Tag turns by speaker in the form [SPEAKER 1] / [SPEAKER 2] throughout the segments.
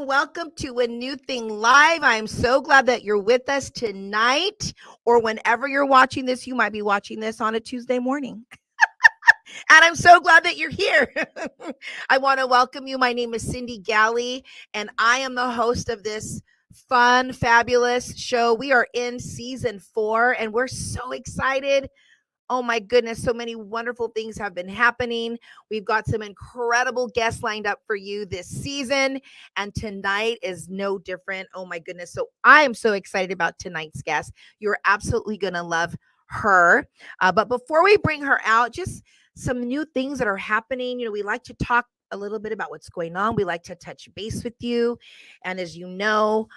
[SPEAKER 1] and welcome to A New Thing Live. I'm so glad that you're with us tonight, or whenever you're watching this. You might be watching this on a Tuesday morning. And I'm so glad that you're here. I want to welcome you. My name is Cyndi Galley, and I am the host of this fun, fabulous show. We are in season 4, and we're so excited. Oh my goodness, so many wonderful things have been happening. We've got some incredible guests lined up for you this season, and tonight is no different. Oh my goodness. So I am so excited about tonight's guest. You're absolutely going to love her. But before we bring her out, just some new things that are happening. We like to talk a little bit about what's going on. We like to touch base with you. And as you know,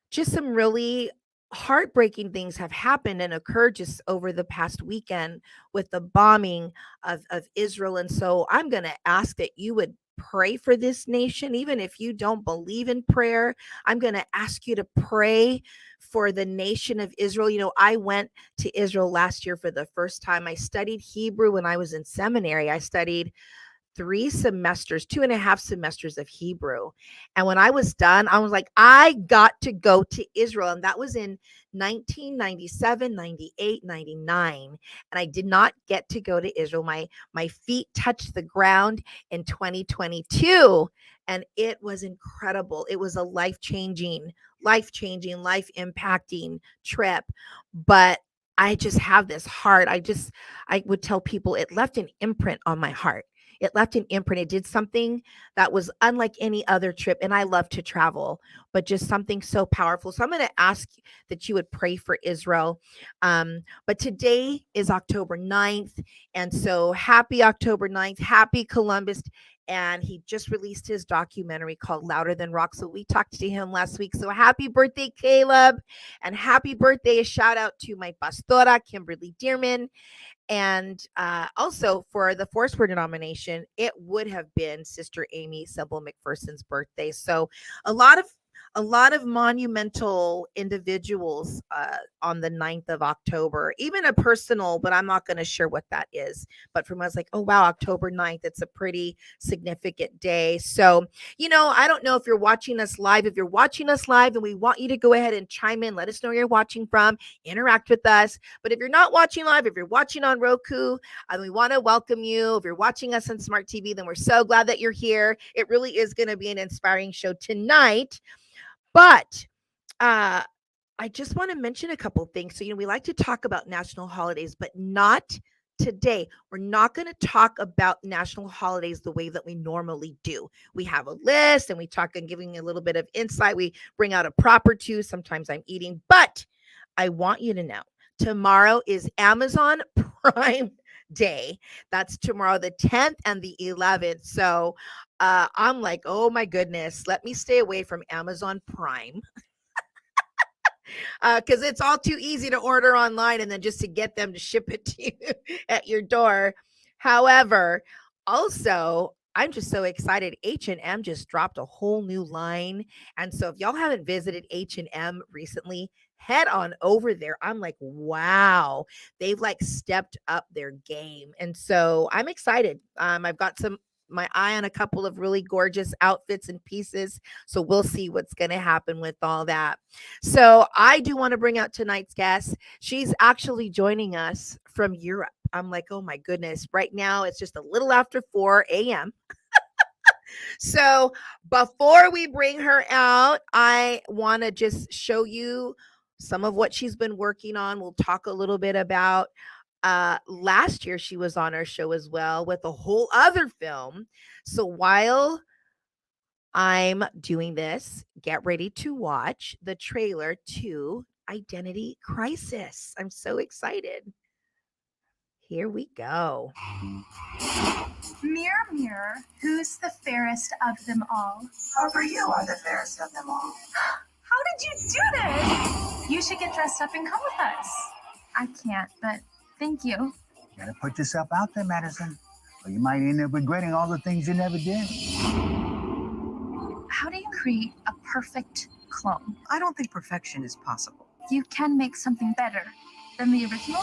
[SPEAKER 1] just some really heartbreaking things have happened and occurred just over the past weekend with the bombing of Israel. And so I'm going to ask that you would pray for this nation. Even if you don't believe in prayer, I'm going to ask you to pray for the nation of Israel. I went to Israel last year for the first time. I studied Hebrew when I was in seminary. I studied 2.5 semesters of Hebrew. And when I was done, I was like, I got to go to Israel. And that was in 1997, 98, 99. And I did not get to go to Israel. My feet touched the ground in 2022. And it was incredible. It was a life-changing, life impacting trip. But I just have this heart. I would tell people it left an imprint on my heart. It left an imprint. It did something that was unlike any other trip. And I love to travel, but just something so powerful. So I'm going to ask that you would pray for Israel. But today is October 9th. And so happy October 9th. Happy Columbus. And he just released his documentary called Louder Than Rock. So we talked to him last week. So happy birthday, Caleb. And happy birthday. A shout out to my pastora, Kimberly Dearman. And also for the Foursquare denomination, it would have been Sister Amy Semple McPherson's birthday. So a lot of monumental individuals on the 9th of October, even a personal, but I'm not going to share what that is. But from us, like, oh, wow, October 9th, it's a pretty significant day. So, I don't know if you're watching us live. If you're watching us live, then we want you to go ahead and chime in. Let us know where you're watching from. Interact with us. But if you're not watching live, if you're watching on Roku, we want to welcome you. If you're watching us on Smart TV, then we're so glad that you're here. It really is going to be an inspiring show tonight. But I just want to mention a couple things. So, we like to talk about national holidays, but not today. We're not going to talk about national holidays the way that we normally do. We have a list and we talk and giving a little bit of insight. We bring out a prop or two. Sometimes I'm eating, but I want you to know tomorrow is Amazon Prime Day. That's tomorrow, the 10th and the 11th. So I'm like, oh my goodness, let me stay away from Amazon Prime. Because it's all too easy to order online and then just to get them to ship it to you at your door. However, also, I'm just so excited. H&M just dropped a whole new line. And so if y'all haven't visited H&M recently, head on over there. I'm like, wow, they've stepped up their game. And so I'm excited. I've got my eye on a couple of really gorgeous outfits and pieces. So we'll see what's going to happen with all that. So I do want to bring out tonight's guest. She's actually joining us from Europe. I'm like, oh my goodness. Right now, it's just a little after 4 a.m. So before we bring her out, I want to just show you some of what she's been working on. We'll talk a little bit about last year she was on our show as well with a whole other film. So while I'm doing this, get ready to watch the trailer to Identity Crisis. I'm so excited. Here we go.
[SPEAKER 2] Mirror, mirror, who's the fairest of them all?
[SPEAKER 3] However, you are the fairest of them all.
[SPEAKER 2] How did you do this? You should get dressed up and come with us. I can't, but thank you.
[SPEAKER 3] You gotta put yourself out there, Madison, or you might end up regretting all the things you never did.
[SPEAKER 2] How do you create a perfect clone?
[SPEAKER 4] I don't think perfection is possible.
[SPEAKER 2] You can make something better than the original.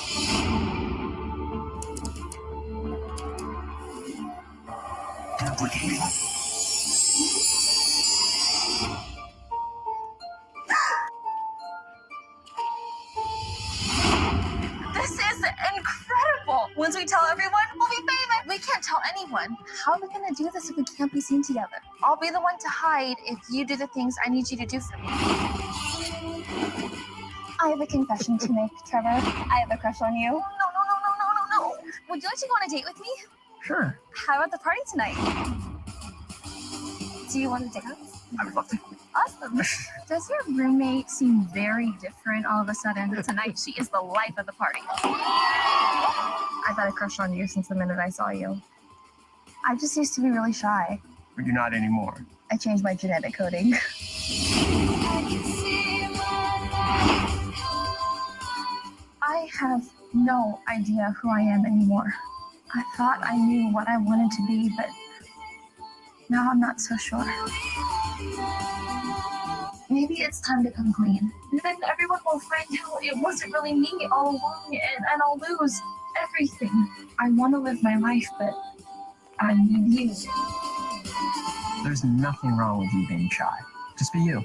[SPEAKER 2] anyone. How are we gonna do this if we can't be seen together? I'll be the one to hide if you do the things I need you to do for me. I have a confession to make, Trevor. I have a crush on you. No. Would you like to go on a date with me?
[SPEAKER 3] Sure.
[SPEAKER 2] How about the party tonight? Do you want to dance?
[SPEAKER 3] I would love to.
[SPEAKER 2] Awesome. Does your roommate seem very different all of a sudden? Tonight, she is the life of the party. I've had a crush on you since the minute I saw you. I just used to be really shy.
[SPEAKER 3] But you're not anymore.
[SPEAKER 2] I changed my genetic coding. I have no idea who I am anymore. I thought I knew what I wanted to be, but now I'm not so sure. Maybe it's time to come clean. Then everyone will find out it wasn't really me all along, and I'll lose everything. I want to live my life, but I need you.
[SPEAKER 3] There's nothing wrong with you being shy. Just be you.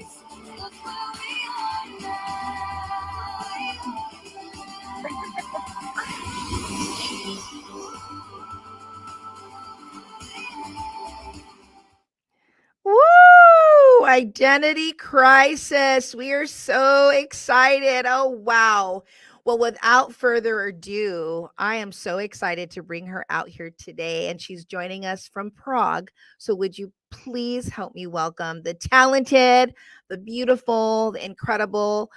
[SPEAKER 1] Woo! Identity crisis. We are so excited. Oh, wow. Well, without further ado, I am so excited to bring her out here today, and she's joining us from Prague. So, would you please help me welcome the talented, the beautiful, the incredible,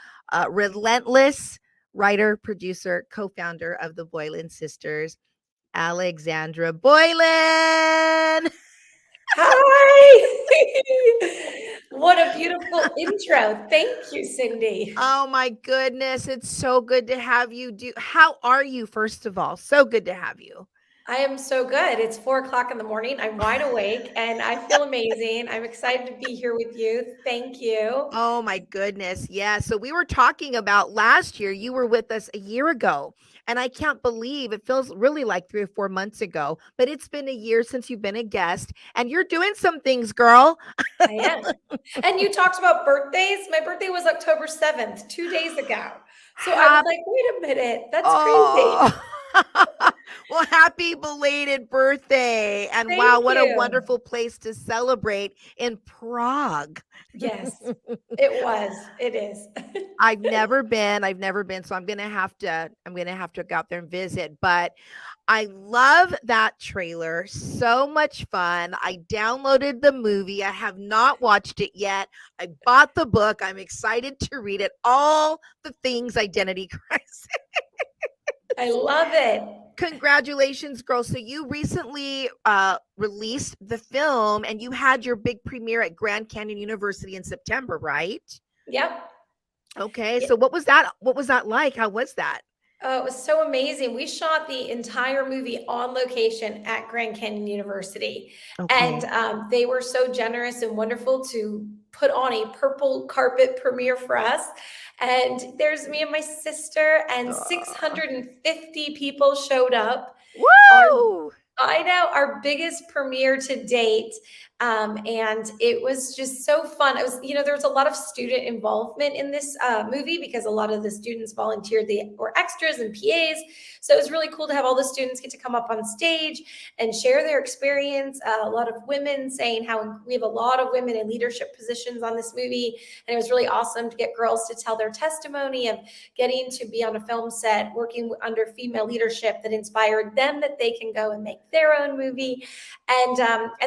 [SPEAKER 1] relentless writer, producer, co founder of the Boylan Sisters, Alexandra Boylan.
[SPEAKER 5] Hi! What a beautiful intro. Thank you, Cyndi.
[SPEAKER 1] Oh my goodness, it's so good to have you. How are you, first of all? So good to have you.
[SPEAKER 5] I am so good. It's 4:00 in the morning. I'm wide awake and I feel amazing. I'm excited to be here with you. Thank you.
[SPEAKER 1] Oh my goodness. Yeah. So we were talking about last year. You were with us a year ago. And I can't believe it feels really like 3 or 4 months ago, but it's been a year since you've been a guest and you're doing some things, girl.
[SPEAKER 5] I am. And you talked about birthdays. My birthday was October 7th, 2 days ago. So I was like, wait a minute. That's crazy.
[SPEAKER 1] Well, happy belated birthday. And
[SPEAKER 5] Thank
[SPEAKER 1] wow, what a
[SPEAKER 5] you.
[SPEAKER 1] wonderful place to celebrate in Prague.
[SPEAKER 5] Yes, it was. It is.
[SPEAKER 1] I've never been. So I'm gonna have to go out there and visit. But I love that trailer. So much fun. I downloaded the movie. I have not watched it yet. I bought the book. I'm excited to read it. All the things identity crisis.
[SPEAKER 5] I love it.
[SPEAKER 1] Congratulations, girl. So you recently released the film and you had your big premiere at Grand Canyon University in September, right?
[SPEAKER 5] Yep.
[SPEAKER 1] Okay. So what was that? What was that like? How was that?
[SPEAKER 5] It was so amazing. We shot the entire movie on location at Grand Canyon University.
[SPEAKER 1] Okay.
[SPEAKER 5] And they were so generous and wonderful to put on a purple carpet premiere for us. And there's me and my sister, and 650 people showed up.
[SPEAKER 1] Woo!
[SPEAKER 5] I know, our biggest premiere to date. And it was just so fun. It was, there was a lot of student involvement in this movie because a lot of the students volunteered, they were extras and PAs. So it was really cool to have all the students get to come up on stage and share their experience. A lot of women saying how we have a lot of women in leadership positions on this movie. And it was really awesome to get girls to tell their testimony of getting to be on a film set, working under female leadership that inspired them that they can go and make their own movie. And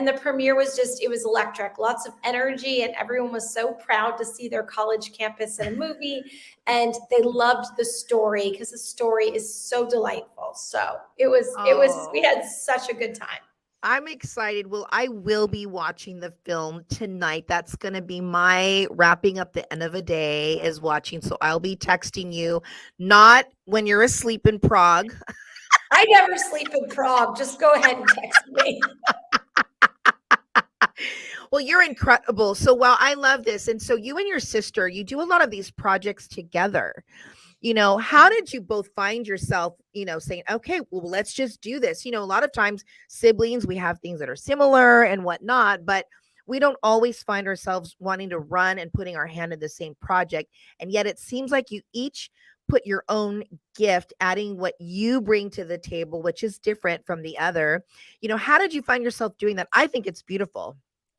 [SPEAKER 5] the premiere was it was electric, lots of energy, and everyone was so proud to see their college campus in a movie. And they loved the story because the story is so delightful. So we had such a good time.
[SPEAKER 1] I'm excited. Well, I will be watching the film tonight. That's going to be my wrapping up the end of a day is watching. So I'll be texting you, not when you're asleep in Prague.
[SPEAKER 5] I never sleep in Prague. Just go ahead and text me.
[SPEAKER 1] Well, you're incredible. So, well, I love this. And so you and your sister, you do a lot of these projects together. How did you both find yourself, saying, okay, well, let's just do this? A lot of times siblings, we have things that are similar and whatnot, but we don't always find ourselves wanting to run and putting our hand in the same project. And yet it seems like you each put your own gift, adding what you bring to the table, which is different from the other. How did you find yourself doing that? I think it's beautiful.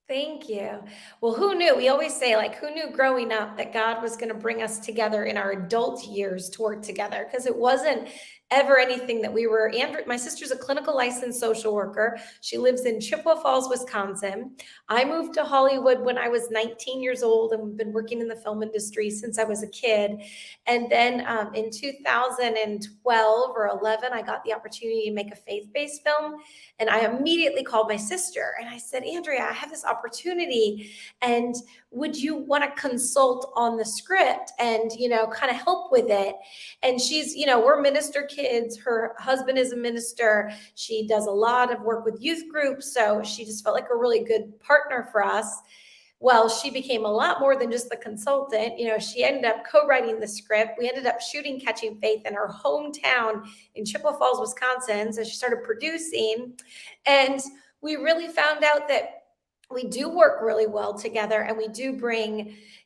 [SPEAKER 5] Thank you. Well, who knew? We always say, like, who knew growing up that God was going to bring us together in our adult years to work together? Because it wasn't ever anything that we were. Andrew, my sister's a clinical licensed social worker. She lives in Chippewa Falls, Wisconsin. I moved to Hollywood when I was 19 years old and we've been working in the film industry since I was a kid. And then in 2012 or 11, I got the opportunity to make a faith-based film. And I immediately called my sister and I said, Andrea, I have this opportunity. And would you want to consult on the script and, kind of help with it? And she's, we're minister kids. Her husband is a minister. She does a lot of work with youth groups. So she just felt like a really good partner for us. Well, she became a lot more than just the consultant. She ended up co-writing the script. We ended up shooting Catching Faith in her hometown in Chippewa Falls, Wisconsin. So she started producing. And we really found out that we do work really well together, and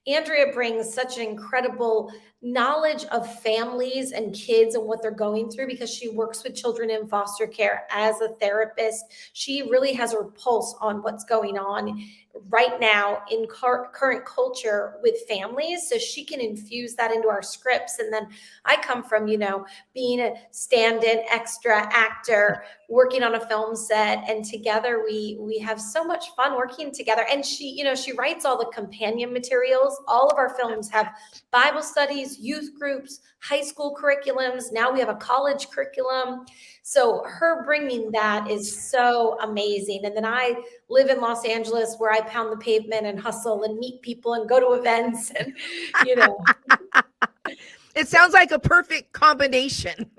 [SPEAKER 5] Andrea brings such an incredible knowledge of families and kids and what they're going through because she works with children in foster care as a therapist. She really has her pulse on what's going on right now in current culture with families, so she can infuse that into our scripts. And then I come from, being a stand-in extra actor, working on a film set, and together we have so much fun working together. And she writes all the companion materials. All of our films have Bible studies, youth groups, high school curriculums. Now we have a college curriculum. So her bringing that is so amazing. And then I live in Los Angeles where I pound the pavement and hustle and meet people and go to events and,
[SPEAKER 1] It sounds like a perfect combination.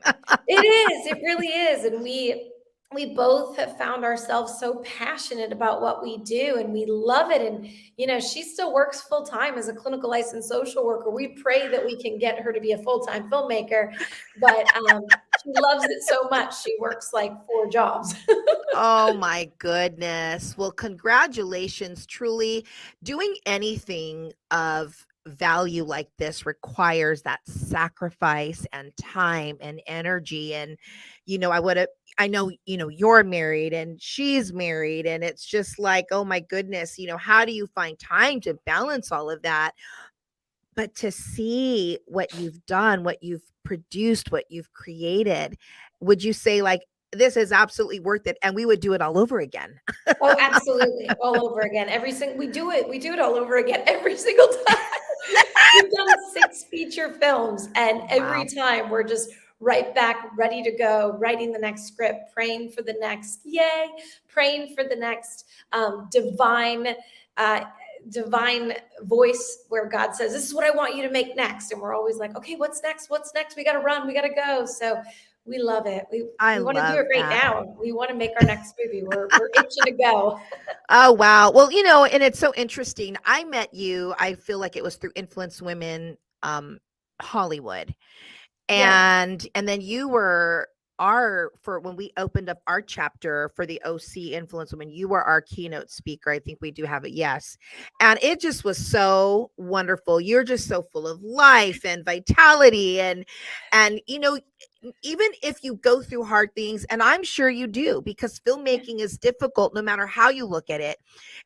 [SPEAKER 5] It is. It really is. And we both have found ourselves so passionate about what we do and we love it. And, she still works full time as a clinical licensed social worker. We pray that we can get her to be a full-time filmmaker, but she loves it so much. She works like 4 jobs.
[SPEAKER 1] Oh my goodness. Well, congratulations. Truly, doing anything of value like this requires that sacrifice and time and energy. And, I know, you're married and she's married, and it's just like, oh my goodness, how do you find time to balance all of that? But to see what you've done, what you've produced, what you've created, would you say, like, this is absolutely worth it and we would do it all over again?
[SPEAKER 5] Oh, absolutely. All over again. We do it all over again every single time. We've done 6 feature films, and every time we're just right back, ready to go, writing the next script, praying for the next, praying for the next divine voice where God says, this is what I want you to make next. And we're always like, okay, what's next? What's next? We got to run. We got to go. So we love it. We want to do it right now. We want to make our next movie. We're itching to go.
[SPEAKER 1] Oh, wow. Well, and it's so interesting. I met you, I feel like it was through Influence Women Hollywood. And then you were for when we opened up our chapter for the OC Influence Women, you were our keynote speaker. I think we do have it. Yes. And it just was so wonderful. You're just so full of life and vitality and even if you go through hard things, and I'm sure you do, because filmmaking is difficult no matter how you look at it,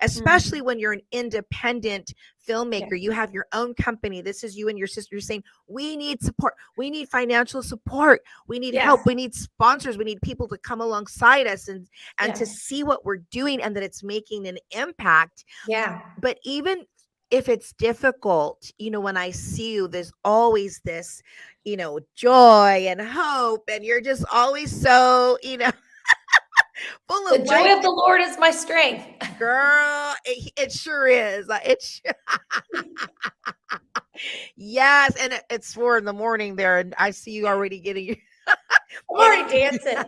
[SPEAKER 1] especially when you're an independent filmmaker. You have your own company. This is you and your sister saying, we need support. We need financial support. We need help. We need sponsors. We need people to come alongside us and to see what we're doing and that it's making an impact.
[SPEAKER 5] Yeah.
[SPEAKER 1] But even if it's difficult, when I see you, there's always this, joy and hope, and you're just always so, full of
[SPEAKER 5] the joy of the Lord is my strength.
[SPEAKER 1] Girl, it sure is. Yes, and it's 4 a.m. there, and I see you already getting.
[SPEAKER 5] I'm already dancing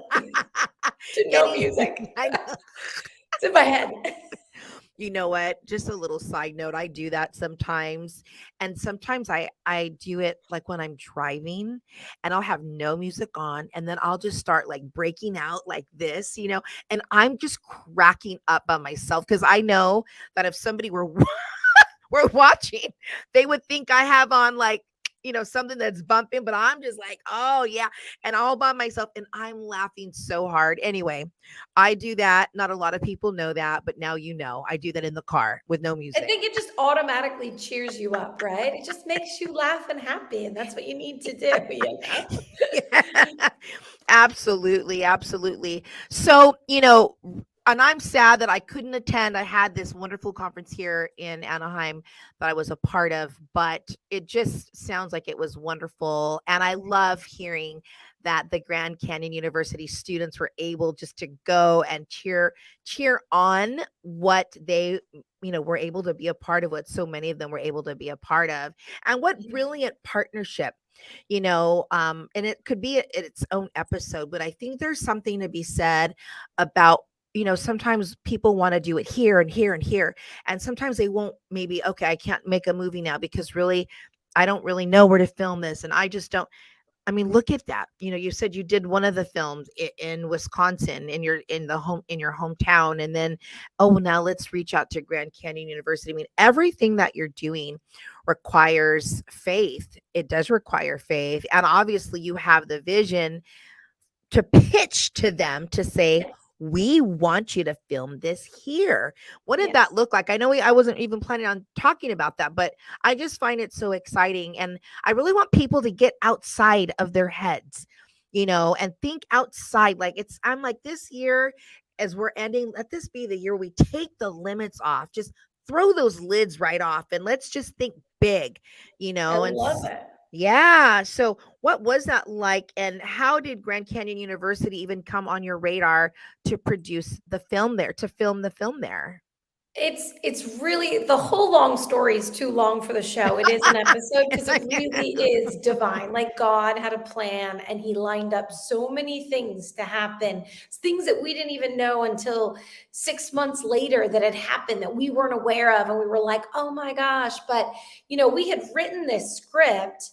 [SPEAKER 5] to no music.
[SPEAKER 1] I know.
[SPEAKER 5] It's in my head.
[SPEAKER 1] You know what? Just a little side note. I do that sometimes. And sometimes I do it like when I'm driving and I'll have no music on. And then I'll just start like breaking out like this, and I'm just cracking up on myself because I know that if somebody were watching, they would think I have on like, something that's bumping, but I'm just like, oh yeah, and all by myself, and I'm laughing so hard. Anyway, I do that. Not a lot of people know that, but now I do that in the car with no
[SPEAKER 5] I
[SPEAKER 1] music.
[SPEAKER 5] think it just automatically cheers you up, right? It just makes you laugh and happy, and that's what you need to do,
[SPEAKER 1] Yeah. Absolutely, absolutely. So, and I'm sad that I couldn't attend. I had this wonderful conference here in Anaheim that I was a part of, but it just sounds like it was wonderful. And I love hearing that the Grand Canyon University students were able just to go and cheer on what they were able to be a part of, what so many of them were able to be a part of. And what
[SPEAKER 5] Yeah.
[SPEAKER 1] brilliant partnership, and it could be its own episode, but I think there's something to be said about, sometimes people want to do it here and here and here, and sometimes they won't. Maybe, okay, I can't make a movie now because really I don't really know where to film this, and I just don't. I mean, look at that. You said you did one of the films in Wisconsin, in your hometown, and then, oh, now let's reach out to Grand Canyon University. I mean, everything that you're doing requires faith. It does require faith, and obviously, you have the vision to pitch to them to say,
[SPEAKER 5] Yes.
[SPEAKER 1] we want you to film this here. What did that
[SPEAKER 5] Yes.
[SPEAKER 1] look like? I know I wasn't even planning on talking about that, but I just find it so exciting. And I really want people to get outside of their heads, and think outside. I'm like, this year, as we're ending, let this be the year we take the limits off. Just throw those lids right off and let's just think big,
[SPEAKER 5] I
[SPEAKER 1] and
[SPEAKER 5] love it.
[SPEAKER 1] yeah. So, what was that like, and how did Grand Canyon University even come on your radar to produce the film there, to film the film there?
[SPEAKER 5] It's really, the whole long story is too long for the show. It is an episode because it really is divine. Like God had a plan and he lined up so many things to happen. Things that we didn't even know until 6 months later that had happened that we weren't aware of. And we were like, oh my gosh. But, we had written this script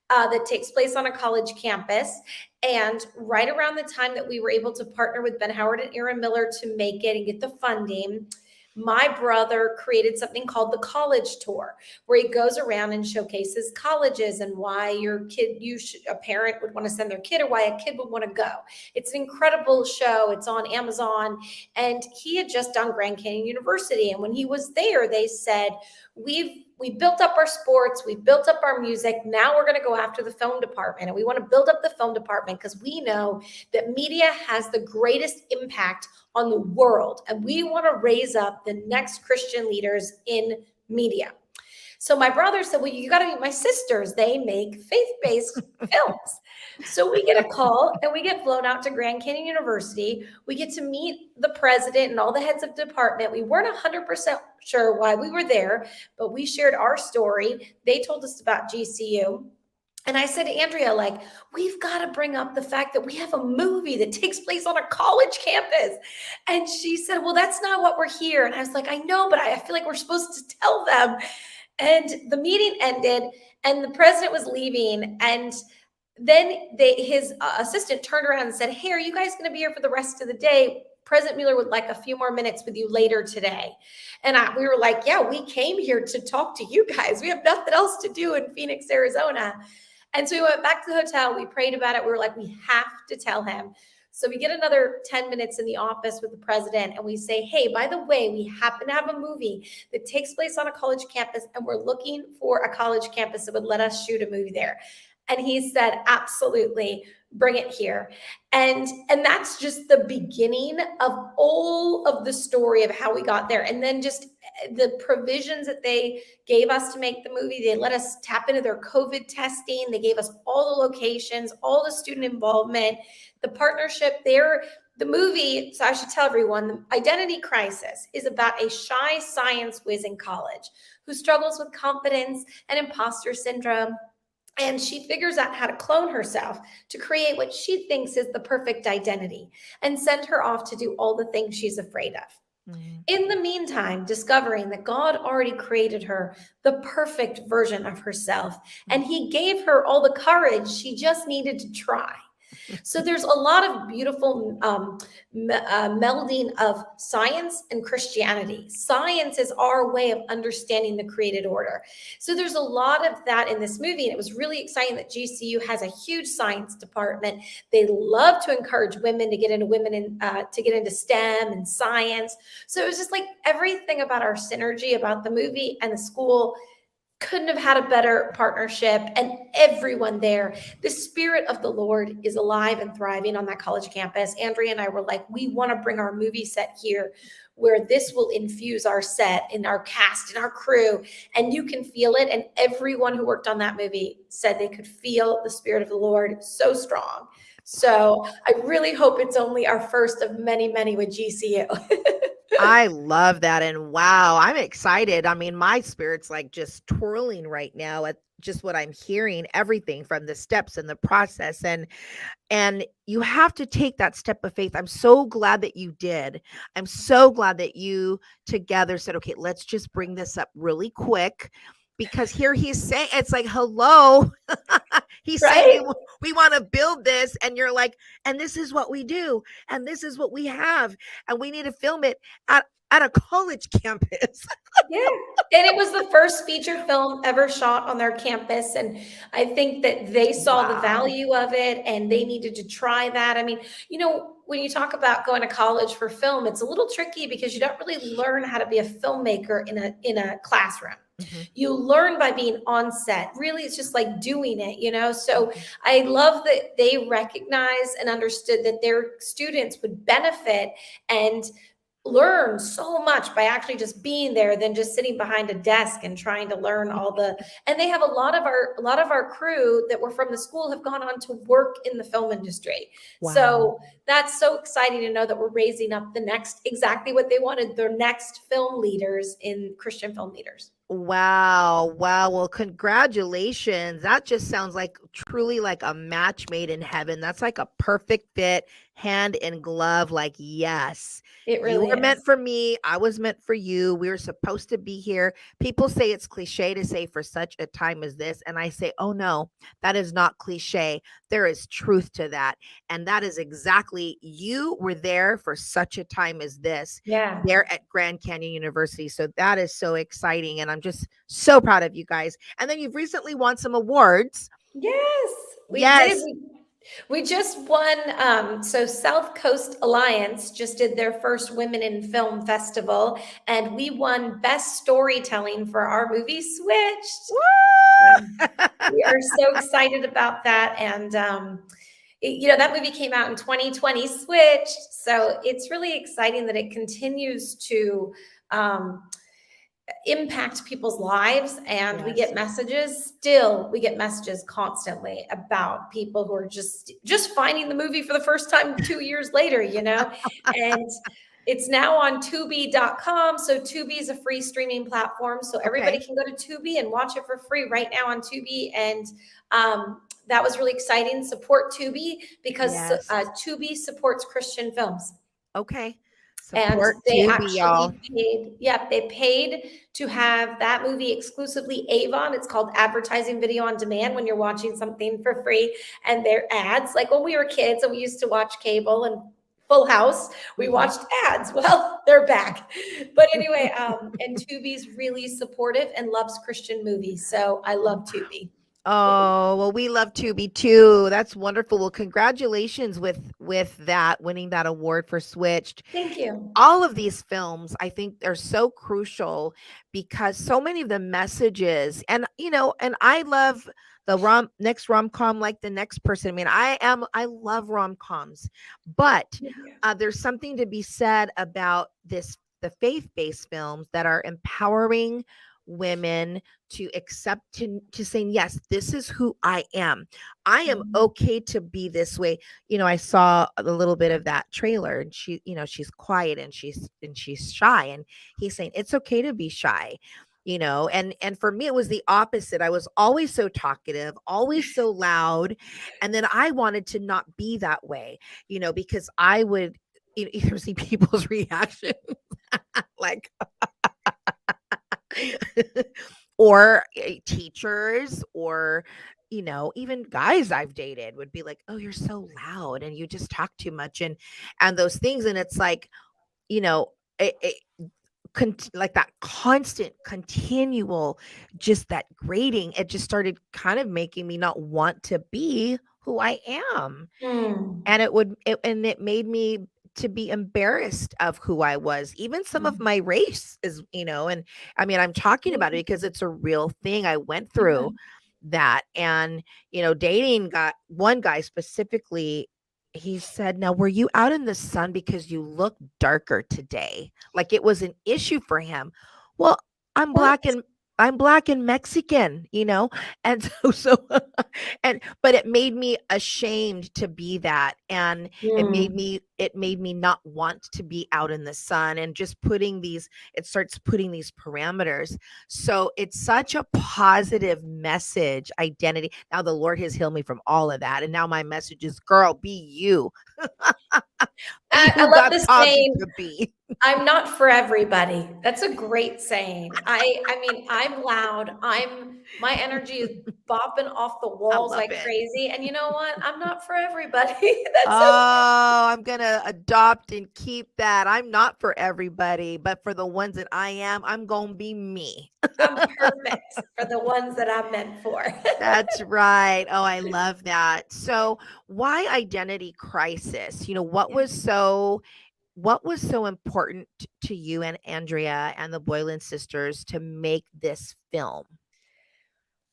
[SPEAKER 5] that takes place on a college campus. And right around the time that we were able to partner with Ben Howard and Aaron Miller to make it and get the funding, my brother created something called the college tour, where he goes around and showcases colleges and why a parent would want to send their kid, or why a kid would want to go. It's an incredible show. It's on Amazon. And he had just done Grand Canyon University. And when he was there, they said, we built up our sports, we built up our music. Now we're going to go after the film department. And we want to build up the film department because we know that media has the greatest impact on the world. And we want to raise up the next Christian leaders in media. So my brother said, well, you got to meet my sisters. They make faith-based films. So we get a call and we get flown out to Grand Canyon University. We get to meet the president and all the heads of department. We weren't 100% sure why we were there, but we shared our story. They told us about GCU. And I said to Andrea, like, we've got to bring up the fact that we have a movie that takes place on a college campus. And she said, well, that's not what we're here. And I was like, I know, but I feel like we're supposed to tell them. And the meeting ended and the president was leaving. And then his assistant turned around and said, hey, are you guys going to be here for the rest of the day? President Mueller would like a few more minutes with you later today. And we were like, yeah, we came here to talk to you guys. We have nothing else to do in Phoenix, Arizona. And so we went back to the hotel. We prayed about it. We were like, we have to tell him. So we get another 10 minutes in the office with the president and we say, hey, by the way, we happen to have a movie that takes place on a college campus and we're looking for a college campus that would let us shoot a movie there. And he said, absolutely, bring it here. And that's just the beginning of all of the story of how we got there. And then just the provisions that they gave us to make the movie. They let us tap into their COVID testing. They gave us all the locations, all the student involvement, the partnership there. The movie, so I should tell everyone, the Identity Crisis is about a shy science whiz in college who struggles with confidence and imposter syndrome. And she figures out how to clone herself to create what she thinks is the perfect identity and send her off to do all the things she's afraid of. Mm-hmm. In the meantime, discovering that God already created her the perfect version of herself, and he gave her all the courage she just needed to try. So there's a lot of beautiful melding of science and Christianity. Science is our way of understanding the created order. So there's a lot of that in this movie. And it was really exciting that GCU has a huge science department. They love to encourage women to get into to get into STEM and science. So it was just like everything about our synergy about the movie and the school couldn't have had a better partnership, and everyone there, the spirit of the Lord is alive and thriving on that college campus. Andrea and I were like, we want to bring our movie set here where this will infuse our set and our cast and our crew, and you can feel it. And everyone who worked on that movie said they could feel the spirit of the Lord so strong. So I really hope it's only our first of many, many with GCU.
[SPEAKER 1] I love that. And wow, I'm excited. I mean, my spirit's like just twirling right now at just what I'm hearing, everything from the steps and the process. And you have to take that step of faith. I'm so glad that you did. I'm so glad that you together said, okay, let's just bring this up really quick. Because here he's saying, it's like, hello, he's saying
[SPEAKER 5] Right?
[SPEAKER 1] we want to build this. And you're like, and this is what we do. And this is what we have. And we need to film it at a college campus.
[SPEAKER 5] Yeah. And it was the first feature film ever shot on their campus. And I think that they saw the
[SPEAKER 1] Wow.
[SPEAKER 5] value of it and they needed to try that. I mean, when you talk about going to college for film, it's a little tricky because you don't really learn how to be a filmmaker in a classroom.
[SPEAKER 1] Mm-hmm.
[SPEAKER 5] You learn by being on set. Really, it's just like doing it. So I love that they recognized and understood that their students would benefit and learn so much by actually just being there than just sitting behind a desk and trying to learn and they have a lot of our crew that were from the school have gone on to work in the film industry.
[SPEAKER 1] Wow.
[SPEAKER 5] So that's so exciting to know that we're raising up the next, exactly what they wanted, their next film leaders in Christian film leaders.
[SPEAKER 1] Wow. Well, congratulations. That just sounds like truly like a match made in heaven. That's like a perfect fit, hand in glove. Like, yes,
[SPEAKER 5] It
[SPEAKER 1] you
[SPEAKER 5] really
[SPEAKER 1] were meant
[SPEAKER 5] is.
[SPEAKER 1] for me. I was meant for you. We were supposed to be here. People say it's cliche to say for such a time as this. And I say, oh no, that is not cliche. There is truth to that. And that is exactly, you were there for such a time as this.
[SPEAKER 5] Yeah.
[SPEAKER 1] There at Grand Canyon University. So that is so exciting. And I'm just so proud of you guys. And then you've recently won some awards.
[SPEAKER 5] Yes, we
[SPEAKER 1] Yes.
[SPEAKER 5] did. We just won. So South Coast Alliance just did their first Women in Film Festival, and we won Best Storytelling for our movie Switched. We are so excited about that. And, that movie came out in 2020, Switched. So it's really exciting that it continues to impact people's lives, and we get messages constantly about people who are just finding the movie for the first time 2 years later, and it's now on Tubi.com. So Tubi is a free streaming platform, so everybody can go to Tubi and watch it for free right now on Tubi. And that was really exciting. Support Tubi because Tubi supports Christian films.
[SPEAKER 1] Okay.
[SPEAKER 5] Support and they
[SPEAKER 1] Tubi,
[SPEAKER 5] actually
[SPEAKER 1] y'all.
[SPEAKER 5] they paid to have that movie exclusively Avon. It's called advertising video on demand when you're watching something for free. And their ads, like when we were kids and we used to watch cable and Full House, we watched ads. Well, they're back. But anyway, and Tubi's really supportive and loves Christian movies. So I love Tubi.
[SPEAKER 1] Oh, well, we love Tubi too. That's wonderful. Well, congratulations with that, winning that award for Switched.
[SPEAKER 5] Thank you.
[SPEAKER 1] All of these films, I think they're so crucial because so many of the messages, and I love the next rom-com like the next person. I mean, I love rom-coms, but there's something to be said about the faith-based films that are empowering women to accept, to saying, yes, this is who I am. I am okay to be this way. I saw a little bit of that trailer, and she's quiet and she's shy, and he's saying it's okay to be shy. And for me, it was the opposite. I was always so talkative, always so loud. And then I wanted to not be that way, because I would either see people's reaction like, or teachers, or even guys I've dated would be like, "Oh, you're so loud and you just talk too much," and those things. And it's like, you know, it like that constant, continual, just that grating. It just started kind of making me not want to be who I am.
[SPEAKER 5] Mm.
[SPEAKER 1] And it made me to be embarrassed of who I was, even some of
[SPEAKER 5] Mm.
[SPEAKER 1] my race is, and I mean, I'm talking about it
[SPEAKER 5] Mm.
[SPEAKER 1] because it's a real thing. I went
[SPEAKER 5] Yeah.
[SPEAKER 1] through that. And, dating got one guy specifically, he said, "Now, were you out in the sun because you look darker today?" Like it was an issue for him. Well, I'm
[SPEAKER 5] What?
[SPEAKER 1] black and I'm black and Mexican, and so but it made me ashamed to be that. And
[SPEAKER 5] Mm.
[SPEAKER 1] it made me not want to be out in the sun, and just it starts putting these parameters. So it's such a positive message identity. Now the Lord has healed me from all of that, and now my message is, girl, be you. Be
[SPEAKER 5] I
[SPEAKER 1] who
[SPEAKER 5] love
[SPEAKER 1] God
[SPEAKER 5] the
[SPEAKER 1] called you
[SPEAKER 5] saying,
[SPEAKER 1] to be.
[SPEAKER 5] I'm not for everybody. That's a great saying. I mean, I'm loud. My energy is bopping off the
[SPEAKER 1] I
[SPEAKER 5] walls
[SPEAKER 1] love
[SPEAKER 5] like
[SPEAKER 1] it.
[SPEAKER 5] crazy. And you know what? I'm not for everybody. That's
[SPEAKER 1] Oh, I'm gonna adopt and keep that. I'm not for everybody, but for the ones that I am, I'm gonna be me.
[SPEAKER 5] I'm perfect for the ones that I'm meant for.
[SPEAKER 1] That's right. Oh, I love that. So, why identity crisis?
[SPEAKER 5] Yeah.
[SPEAKER 1] What was so important to you and Andrea and the Boylan sisters to make this film?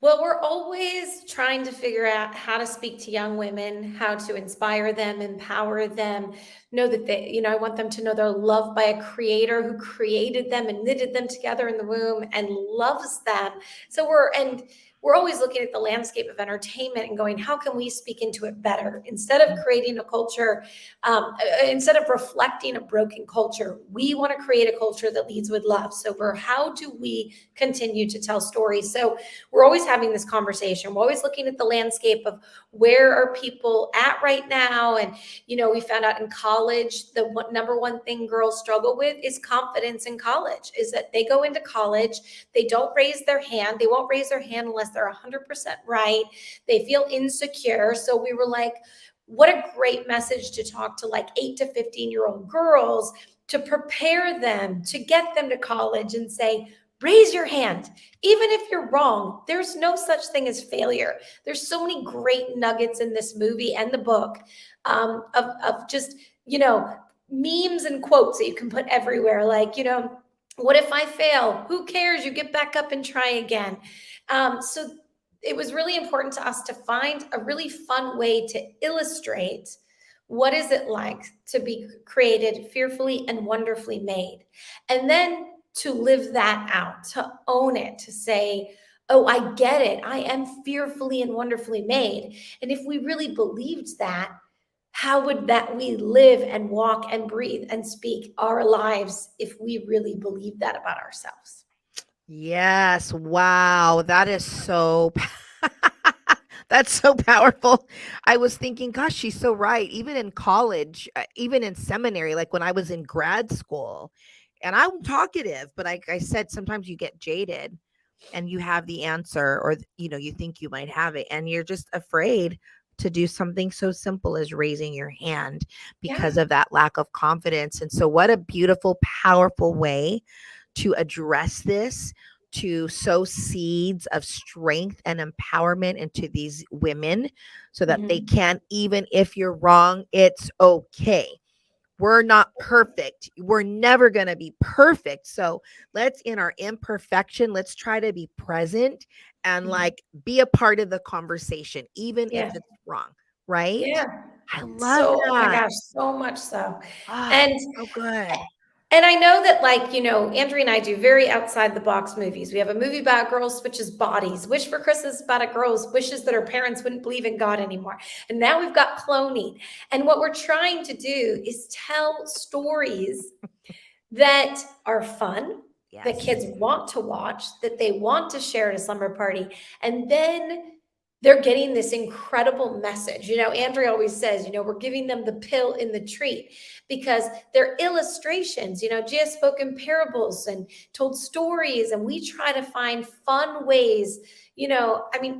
[SPEAKER 5] Well, we're always trying to figure out how to speak to young women, how to inspire them, empower them, know that I want them to know they're loved by a creator who created them and knitted them together in the womb and loves them. We're always looking at the landscape of entertainment and going, how can we speak into it better? Instead of creating a culture, instead of reflecting a broken culture, we want to create a culture that leads with love. So how do we continue to tell stories? So we're always having this conversation. We're always looking at the landscape of where are people at right now. And, we found out in college, number one thing girls struggle with is confidence in college, is that they go into college, they don't raise their hand. They won't raise their hand unless they're 100% right. They feel insecure. So we were like, what a great message to talk to like 8 to 15-year-old girls to prepare them, to get them to college and say, raise your hand. Even if you're wrong, there's no such thing as failure. There's so many great nuggets in this movie and the book, of just, memes and quotes that you can put everywhere. Like, what if I fail? Who cares? You get back up and try again. So it was really important to us to find a really fun way to illustrate what is it like to be created fearfully and wonderfully made. And then to live that out, to own it, to say, oh, I get it. I am fearfully and wonderfully made. And if we really believed that, how would that we live and walk and breathe and speak our lives if we really believe that about ourselves?
[SPEAKER 1] Yes, wow, that is so that's so powerful. I was thinking, gosh, she's so right. Even in college, even in seminary, like when I was in grad school, and I'm talkative, but like I said, sometimes you get jaded and you have the answer, or you think you might have it, and you're just afraid to do something so simple as raising your hand
[SPEAKER 5] Yeah.
[SPEAKER 1] because of that lack of confidence. And so what a beautiful, powerful way to address this, to sow seeds of strength and empowerment into these women so that they
[SPEAKER 5] Mhm.
[SPEAKER 1] can, even if you're wrong, it's okay. We're not perfect. We're never going to be perfect. So let's, in our imperfection, let's try to be present and
[SPEAKER 5] Mhm.
[SPEAKER 1] like be a part of the conversation, even if
[SPEAKER 5] Yeah.
[SPEAKER 1] it's wrong. Right?
[SPEAKER 5] Yeah.
[SPEAKER 1] I love
[SPEAKER 5] So, oh my
[SPEAKER 1] that.
[SPEAKER 5] gosh, so much so.
[SPEAKER 1] Ah,
[SPEAKER 5] And
[SPEAKER 1] so good.
[SPEAKER 5] and I know that, like, Andrea and I do very outside the box movies. We have a movie about a girl switches bodies. Wish for Christmas about a girl who wishes that her parents wouldn't believe in God anymore. And now we've got cloning. And what we're trying to do is tell stories that are fun, that
[SPEAKER 1] Yes.
[SPEAKER 5] kids want to watch, that they want to share at a slumber party. And then they're getting this incredible message. Andrea always says, we're giving them the pill in the treat because they're illustrations. Jesus spoke in parables and told stories, and we try to find fun ways.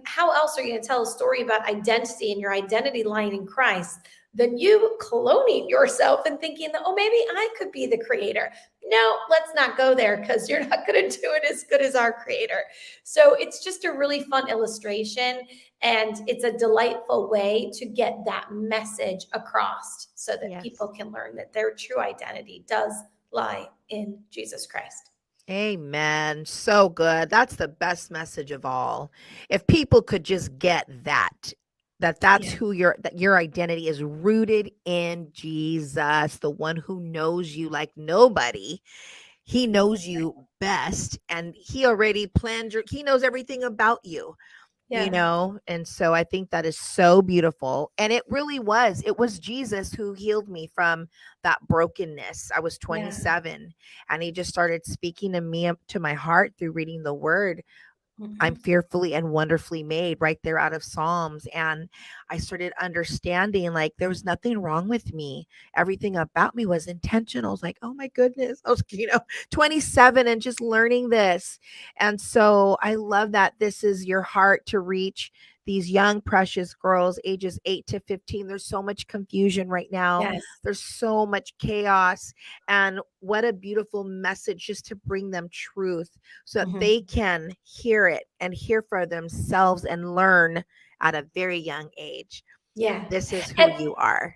[SPEAKER 5] How else are you going to tell a story about identity and your identity lying in Christ than you cloning yourself and thinking that, oh, maybe I could be the creator? No, let's not go there, because you're not going to do it as good as our creator. So it's just a really fun illustration, and it's a delightful way to get that message across so that
[SPEAKER 1] Yes.
[SPEAKER 5] people can learn that their true identity does lie in Jesus Christ.
[SPEAKER 1] Amen. So good. That's the best message of all. If people could just get that's
[SPEAKER 5] Yeah.
[SPEAKER 1] who that your identity is rooted in Jesus, the one who knows you like nobody. He knows you best, and he already planned he knows everything about you.
[SPEAKER 5] Yeah.
[SPEAKER 1] And so I think that is so beautiful. And it was Jesus who healed me from that brokenness. I was
[SPEAKER 5] Yeah.
[SPEAKER 1] 27, and he just started speaking to me, to my heart, through reading the word. I'm
[SPEAKER 5] Mhm.
[SPEAKER 1] fearfully and wonderfully made, right there out of Psalms. And I started understanding, like, there was nothing wrong with me. Everything about me was intentional. I was like, oh my goodness. I was, 27 and just learning this. And so I love that this is your heart to reach these young, precious girls, ages 8 to 15. There's so much confusion right now.
[SPEAKER 5] Yes.
[SPEAKER 1] There's so much chaos. And what a beautiful message just to bring them truth, so that
[SPEAKER 5] Mhm.
[SPEAKER 1] they can hear it and hear for themselves and learn at a very young age.
[SPEAKER 5] Yeah.
[SPEAKER 1] This is who you are.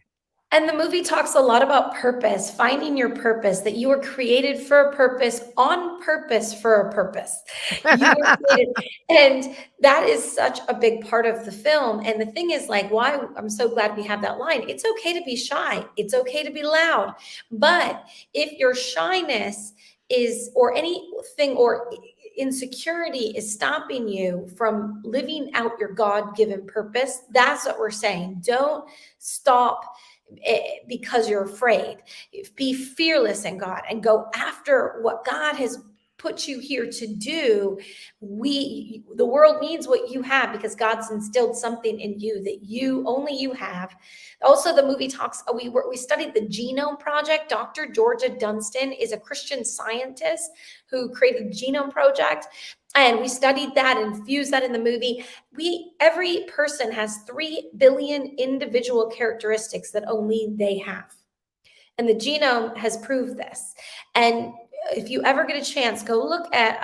[SPEAKER 5] And the movie talks a lot about purpose, finding your purpose, that you were created for a purpose, on purpose for a purpose. You were created. And that is such a big part of the film. And the thing is, like, why I'm so glad we have that line. It's okay to be shy. It's okay to be loud. But if your shyness or anything, or insecurity is stopping you from living out your God-given purpose, that's what we're saying. Don't stop because you're afraid. Be fearless in God and go after what God has put you here to do. The world needs what you have, because God's instilled something in you that only you have. Also, the movie talks, we studied the Genome Project. Dr. Georgia Dunstan is a Christian scientist who created the Genome Project. And we studied that and fused that in the movie. Every person has 3 billion individual characteristics that only they have. And the genome has proved this. And if you ever get a chance, go look at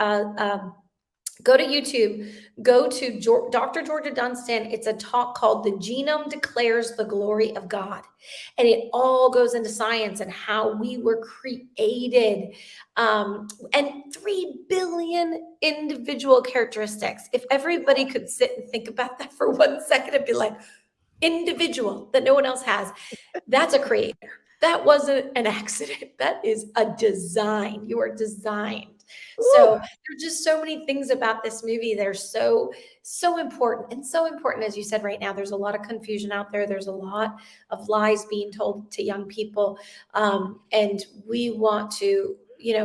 [SPEAKER 5] go to YouTube, go to Dr. Georgia Dunstan. It's a talk called The Genome Declares the Glory of God. And it all goes into science and how we were created. And 3 billion individual characteristics. If everybody could sit and think about that for 1 second and be like, individual that no one else has, that's a creator. That wasn't an accident. That is a design. You are designed. So there's just so many things about this movie. They're so important, and so important, as you said. Right now, there's a lot of confusion out there. There's a lot of lies being told to young people, and we want to.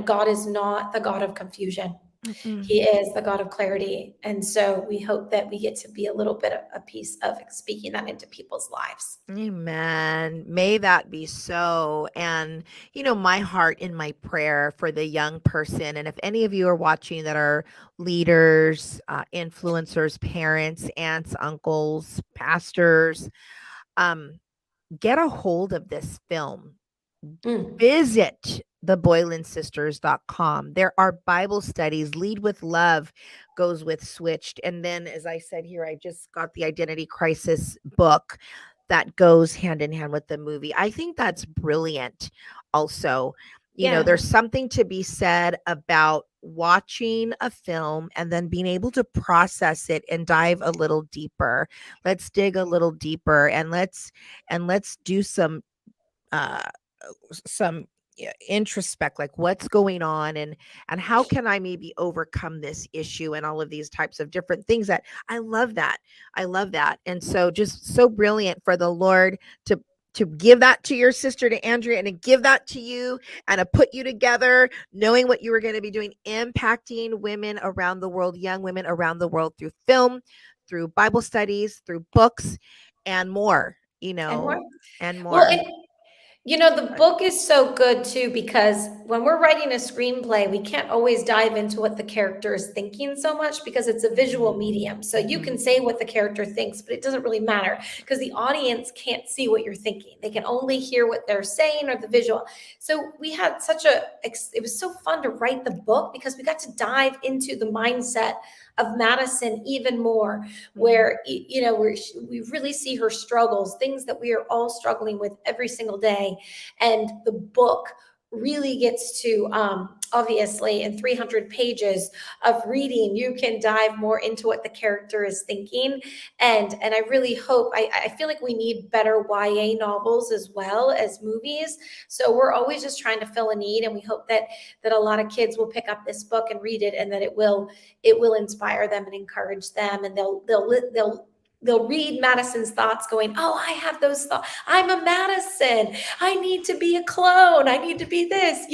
[SPEAKER 5] God is not the God of confusion. He is the God of clarity. And so we hope that we get to be a little bit of a piece of speaking that into people's lives.
[SPEAKER 1] Amen. May that be so. And, my heart in my prayer for the young person, and if any of you are watching that are leaders, influencers, parents, aunts, uncles, pastors, get a hold of this film. Visit theboylansisters.com. There are Bible studies. Lead with Love goes with Switched. And then, as I said here, I just got the Identity Crisis book that goes hand in hand with the movie. I think that's brilliant. Also,
[SPEAKER 5] Yeah.
[SPEAKER 1] there's something to be said about watching a film and then being able to process it and dive a little deeper. Let's dig a little deeper, and let's do some introspect, like what's going on, and how can I maybe overcome this issue, and all of these types of different things. That I love that. And so, just so brilliant for the Lord to give that to your sister, to Andrea, and to give that to you, and to put you together, knowing what you were going to be doing, impacting women around the world, young women around the world, through film, through Bible studies, through books, and more,
[SPEAKER 5] And more.
[SPEAKER 1] and
[SPEAKER 5] Well,
[SPEAKER 1] more.
[SPEAKER 5] and the book is so good too because when we're writing a screenplay, we can't always dive into what the character is thinking so much because it's a visual medium. So you can say what the character thinks, but it doesn't really matter because the audience can't see what you're thinking. They can only hear what they're saying or the visual. So we had it was so fun to write the book because we got to dive into the mindset of Madison even more, where we really see her struggles, things that we are all struggling with every single day. And the book really gets to obviously in 300 pages of reading, you can dive more into what the character is thinking. And I really hope, I feel like we need better YA novels as well as movies. So we're always just trying to fill a need, and we hope that a lot of kids will pick up this book and read it, and that it will inspire them and encourage them, and they'll read Madison's thoughts going, oh, I have those thoughts. I'm a Madison. I need to be a clone. I need to be this,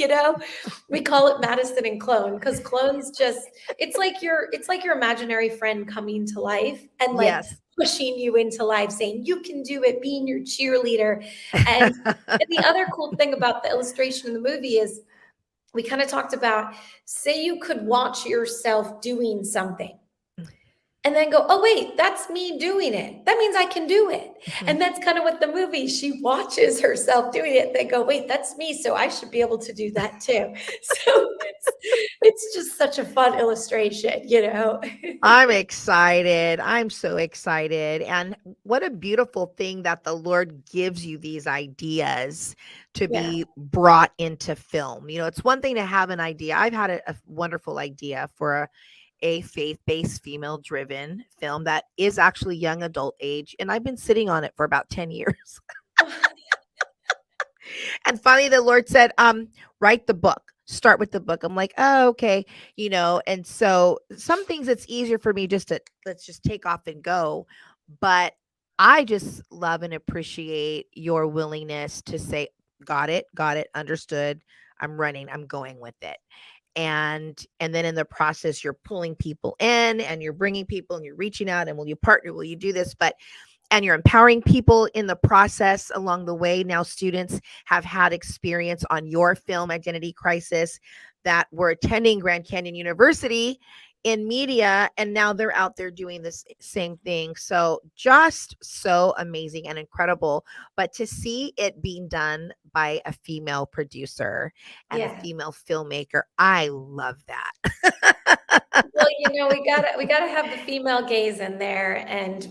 [SPEAKER 5] We call it Madison and clone because clones it's like your imaginary friend coming to life and like
[SPEAKER 1] Yes.
[SPEAKER 5] pushing you into life, saying you can do it, being your cheerleader. And the other cool thing about the illustration in the movie is we kind of talked about, say you could watch yourself doing something and then go, oh, wait, that's me doing it. That means I can do it. And that's kind of what the movie, she watches herself doing it. They go, wait, that's me. So I should be able to do that too. So it's just such a fun illustration,
[SPEAKER 1] I'm excited. I'm so excited. And what a beautiful thing that the Lord gives you these ideas to
[SPEAKER 5] Yeah.
[SPEAKER 1] be brought into film. It's one thing to have an idea. I've had a wonderful idea for a faith-based, female-driven film that is actually young adult age, and I've been sitting on it for about 10 years. And finally the Lord said, write the book. Start with the book. I'm like, oh, okay. And so some things it's easier for me just to let's just take off and go. But I just love and appreciate your willingness to say, got it, understood. I'm running, I'm going with it. And then in the process, you're pulling people in and you're bringing people and you're reaching out and will you partner? Will you do this? And you're empowering people in the process along the way. Now students have had experience on your film Identity Crisis that were attending Grand Canyon University in media, and now they're out there doing this same thing. So just so amazing and incredible. But to see it being done by a female producer and a female filmmaker, I love that.
[SPEAKER 5] Well, we gotta have the female gaze in there, and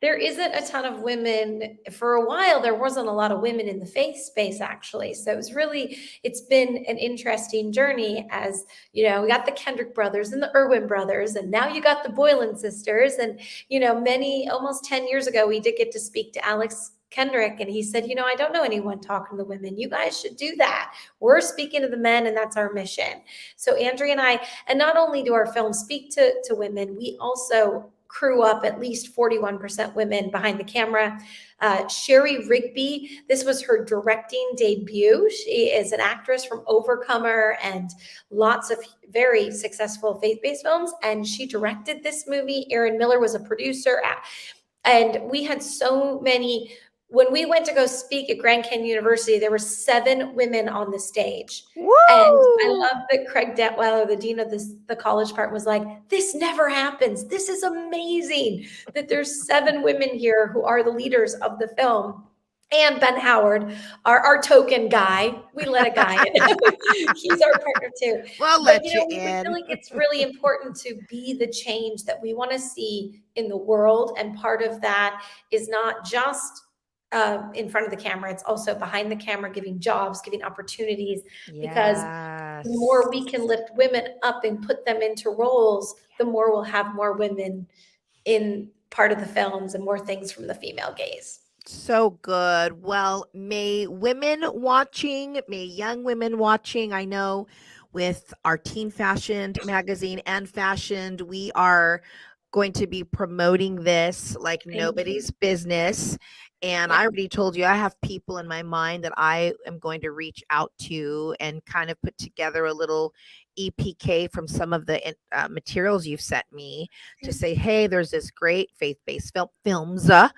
[SPEAKER 5] there isn't a ton of women. For a while, there wasn't a lot of women in the faith space, actually. So it's been an interesting journey as, we got the Kendrick brothers and the Irwin brothers, and now you got the Boylan sisters. And, almost 10 years ago, we did get to speak to Alex Kendrick, and he said, I don't know anyone talking to the women. You guys should do that. We're speaking to the men, and that's our mission. So Andrea and I, and not only do our films speak to women, we also crew up at least 41% women behind the camera. Sherry Rigby, this was her directing debut. She is an actress from Overcomer and lots of very successful faith-based films, and she directed this movie. Aaron Miller was a producer. And we had so many. When we went to go speak at Grand Canyon University, there were 7 women on the stage.
[SPEAKER 1] Woo!
[SPEAKER 5] And I love that Craig Detweiler, the dean of the college department, was like, this never happens. This is amazing that there's 7 women here who are the leaders of the film. And Ben Howard, our token guy. We let a guy in. He's our partner too.
[SPEAKER 1] We'll let you
[SPEAKER 5] We
[SPEAKER 1] in.
[SPEAKER 5] feel like it's really important to be the change that we want to see in the world. And part of that is not just in front of the camera. It's also behind the camera, giving jobs, giving opportunities, because the more we can lift women up and put them into roles, the more we'll have more women in part of the films and more things from the female gaze.
[SPEAKER 1] So good. Well, may young women watching, I know with our Teen Fashioned magazine and Fashioned, we are going to be promoting this like nobody's business. And I already told you, I have people in my mind that I am going to reach out to and kind of put together a little EPK from some of the materials you've sent me to say, hey, there's this great faith-based films, not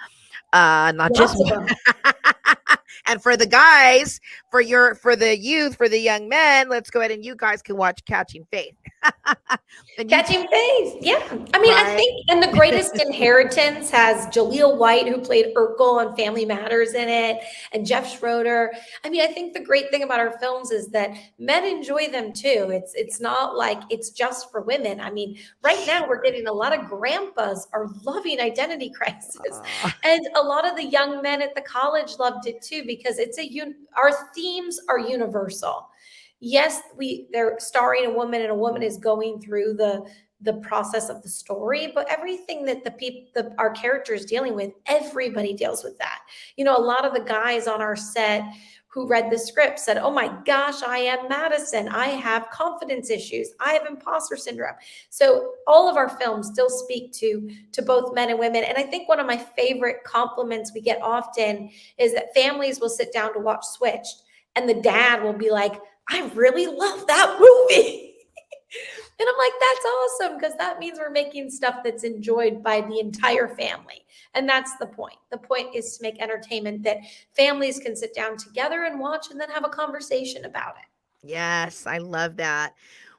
[SPEAKER 1] just
[SPEAKER 5] Lots of them.
[SPEAKER 1] and for the guys, for the youth, for the young men, let's go ahead and you guys can watch Catching Faith.
[SPEAKER 5] Catching Faith. Yeah. I mean, I
[SPEAKER 1] Right.
[SPEAKER 5] think, and The Greatest Inheritance has Jaleel White, who played Urkel on Family Matters in it, and Jeff Schroeder. I mean, I think the great thing about our films is that men enjoy them too. It's not like it's just for women. I mean, right now we're getting a lot of grandpas are loving Identity Crisis. And a lot of the young men at the college loved it too, because our themes are universal. Yes, they're starring a woman, and a woman is going through the process of the story, but everything that our character is dealing with, everybody deals with that. A lot of the guys on our set who read the script said, oh my gosh, I am Madison. I have confidence issues. I have imposter syndrome. So all of our films still speak to both men and women. And I think one of my favorite compliments we get often is that families will sit down to watch Switched, and the dad will be like, I really love that movie. And I'm like, that's awesome, because that means we're making stuff that's enjoyed by the entire family. And that's the point. The point is to make entertainment that families can sit down together and watch and then have a conversation about it.
[SPEAKER 1] Yes, I love that.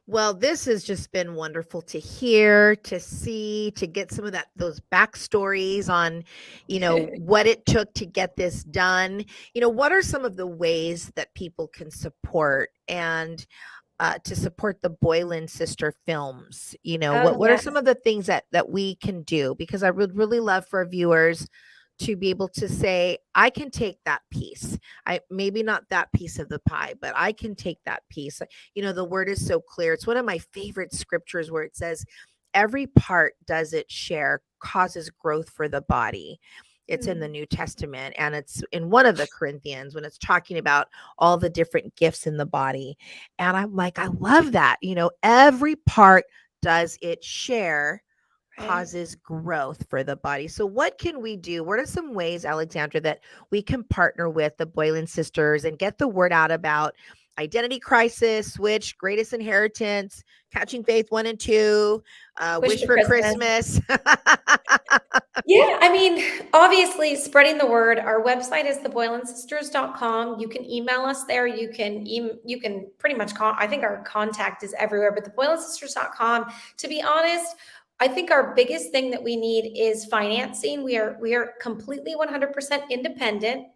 [SPEAKER 1] Well, this has just been wonderful to hear, to see, to get some of those backstories on, what it took to get this done. What are some of the ways that people can support and to support the Boylan sister films? What are some of the things that we can do? Because I would really love for our viewers to be able to say, I can take that piece. Maybe not that piece of the pie, but I can take that piece. The word is so clear. It's one of my favorite scriptures where it says, every part does its share, causes growth for the body. It's in the New Testament, and it's in one of the Corinthians when it's talking about all the different gifts in the body. And I'm like, I love that. Every part does its share, causes growth for the body. So what can we do? What are some ways, Alexandra, that we can partner with the Boylan sisters and get the word out about Identity Crisis, Switch, Greatest Inheritance, Catching Faith 1 and 2, Wish for Christmas?
[SPEAKER 5] Yeah, I mean, obviously spreading the word. Our website is theboylansisters.com. You can email us there. You can pretty much I think our contact is everywhere, but theboylansisters.com. To be honest, I think our biggest thing that we need is financing. We are completely 100% independent.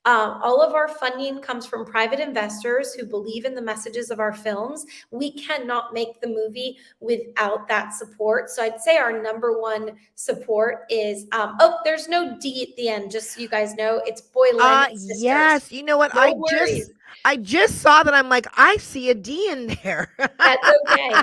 [SPEAKER 5] All of our funding comes from private investors who believe in the messages of our films. We cannot make the movie without that support. So I'd say our number one support is, there's no D at the end, just so you guys know. It's Boylan Sisters.
[SPEAKER 1] Yes. You know what?
[SPEAKER 5] No worries.
[SPEAKER 1] I just saw that. I'm like, I see a D in there.
[SPEAKER 5] That's okay.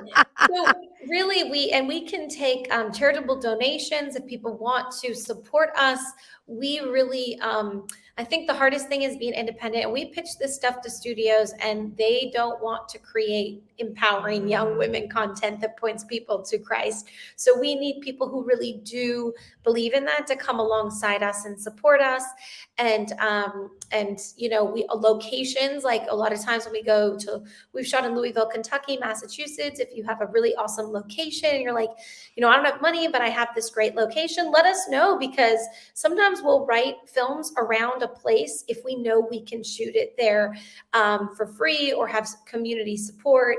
[SPEAKER 5] So really, we can take charitable donations if people want to support us. We really, I think the hardest thing is being independent. And we pitch this stuff to studios, and they don't want to create empowering young women content that points people to Christ. So we need people who really do believe in that to come alongside us and support us. And locations, like a lot of times when we've shot in Louisville, Kentucky, Massachusetts. If you have a really awesome location and you're like, I don't have money, but I have this great location, let us know, because sometimes we'll write films around a place if we know we can shoot it there for free or have community support.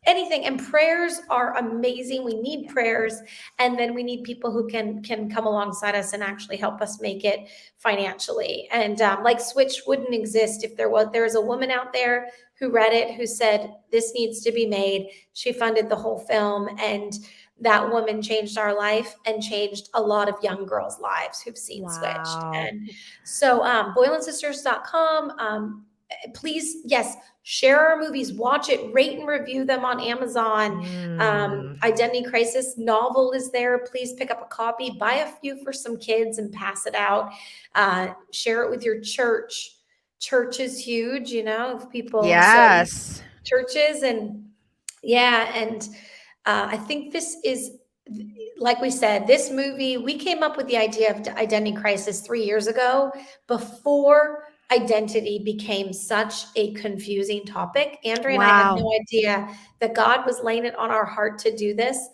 [SPEAKER 5] Anything. And prayers are amazing. We need prayers. And then we need people who can come alongside us and actually help us make it financially. And like Switch wouldn't exist if there's a woman out there who read it, who said, this needs to be made. She funded the whole film, and that woman changed our life and changed a lot of young girls' lives who've seen Switched. And so boylansisters.com. Please, yes, share our movies, watch it, rate and review them on Amazon. Identity Crisis novel is there. Please pick up a copy, buy a few for some kids and pass it out. Share it with your church. Church is huge, if people.
[SPEAKER 1] Yes.
[SPEAKER 5] Churches and I think this is, like we said, this movie, we came up with the idea of Identity Crisis 3 years ago before identity became such a confusing topic. Andrea and I had
[SPEAKER 1] Wow.
[SPEAKER 5] no idea that God was laying it on our heart to do this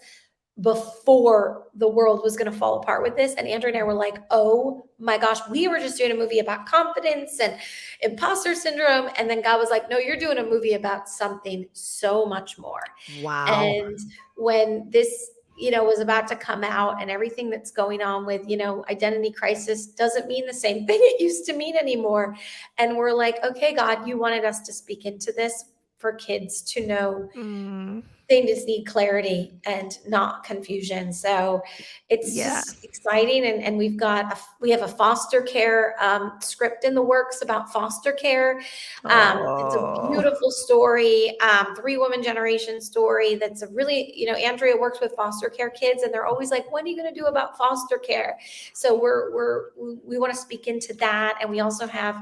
[SPEAKER 5] before the world was going to fall apart with this. And Andrea and I were like, oh my gosh, we were just doing a movie about confidence and imposter syndrome. And then God was like, no, you're doing a movie about something so much more.
[SPEAKER 1] Wow.
[SPEAKER 5] And when this, was about to come out and everything that's going on with, identity crisis doesn't mean the same thing it used to mean anymore. And we're like, okay, God, you wanted us to speak into this for kids to know
[SPEAKER 1] Mm,
[SPEAKER 5] they just need clarity and not confusion. So it's just
[SPEAKER 1] yes.
[SPEAKER 5] exciting. And we have a foster care script in the works about foster care. It's a
[SPEAKER 1] Oh.
[SPEAKER 5] beautiful story, 3-woman generation story. That's a really, Andrea works with foster care kids and they're always like, what are you going to do about foster care? So we want to speak into that. And we also have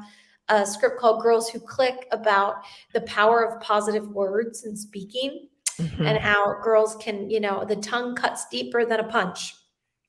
[SPEAKER 5] a script called Girls Who Click about the power of positive words and speaking, and
[SPEAKER 1] Mhm.
[SPEAKER 5] how girls can, the tongue cuts deeper than a punch.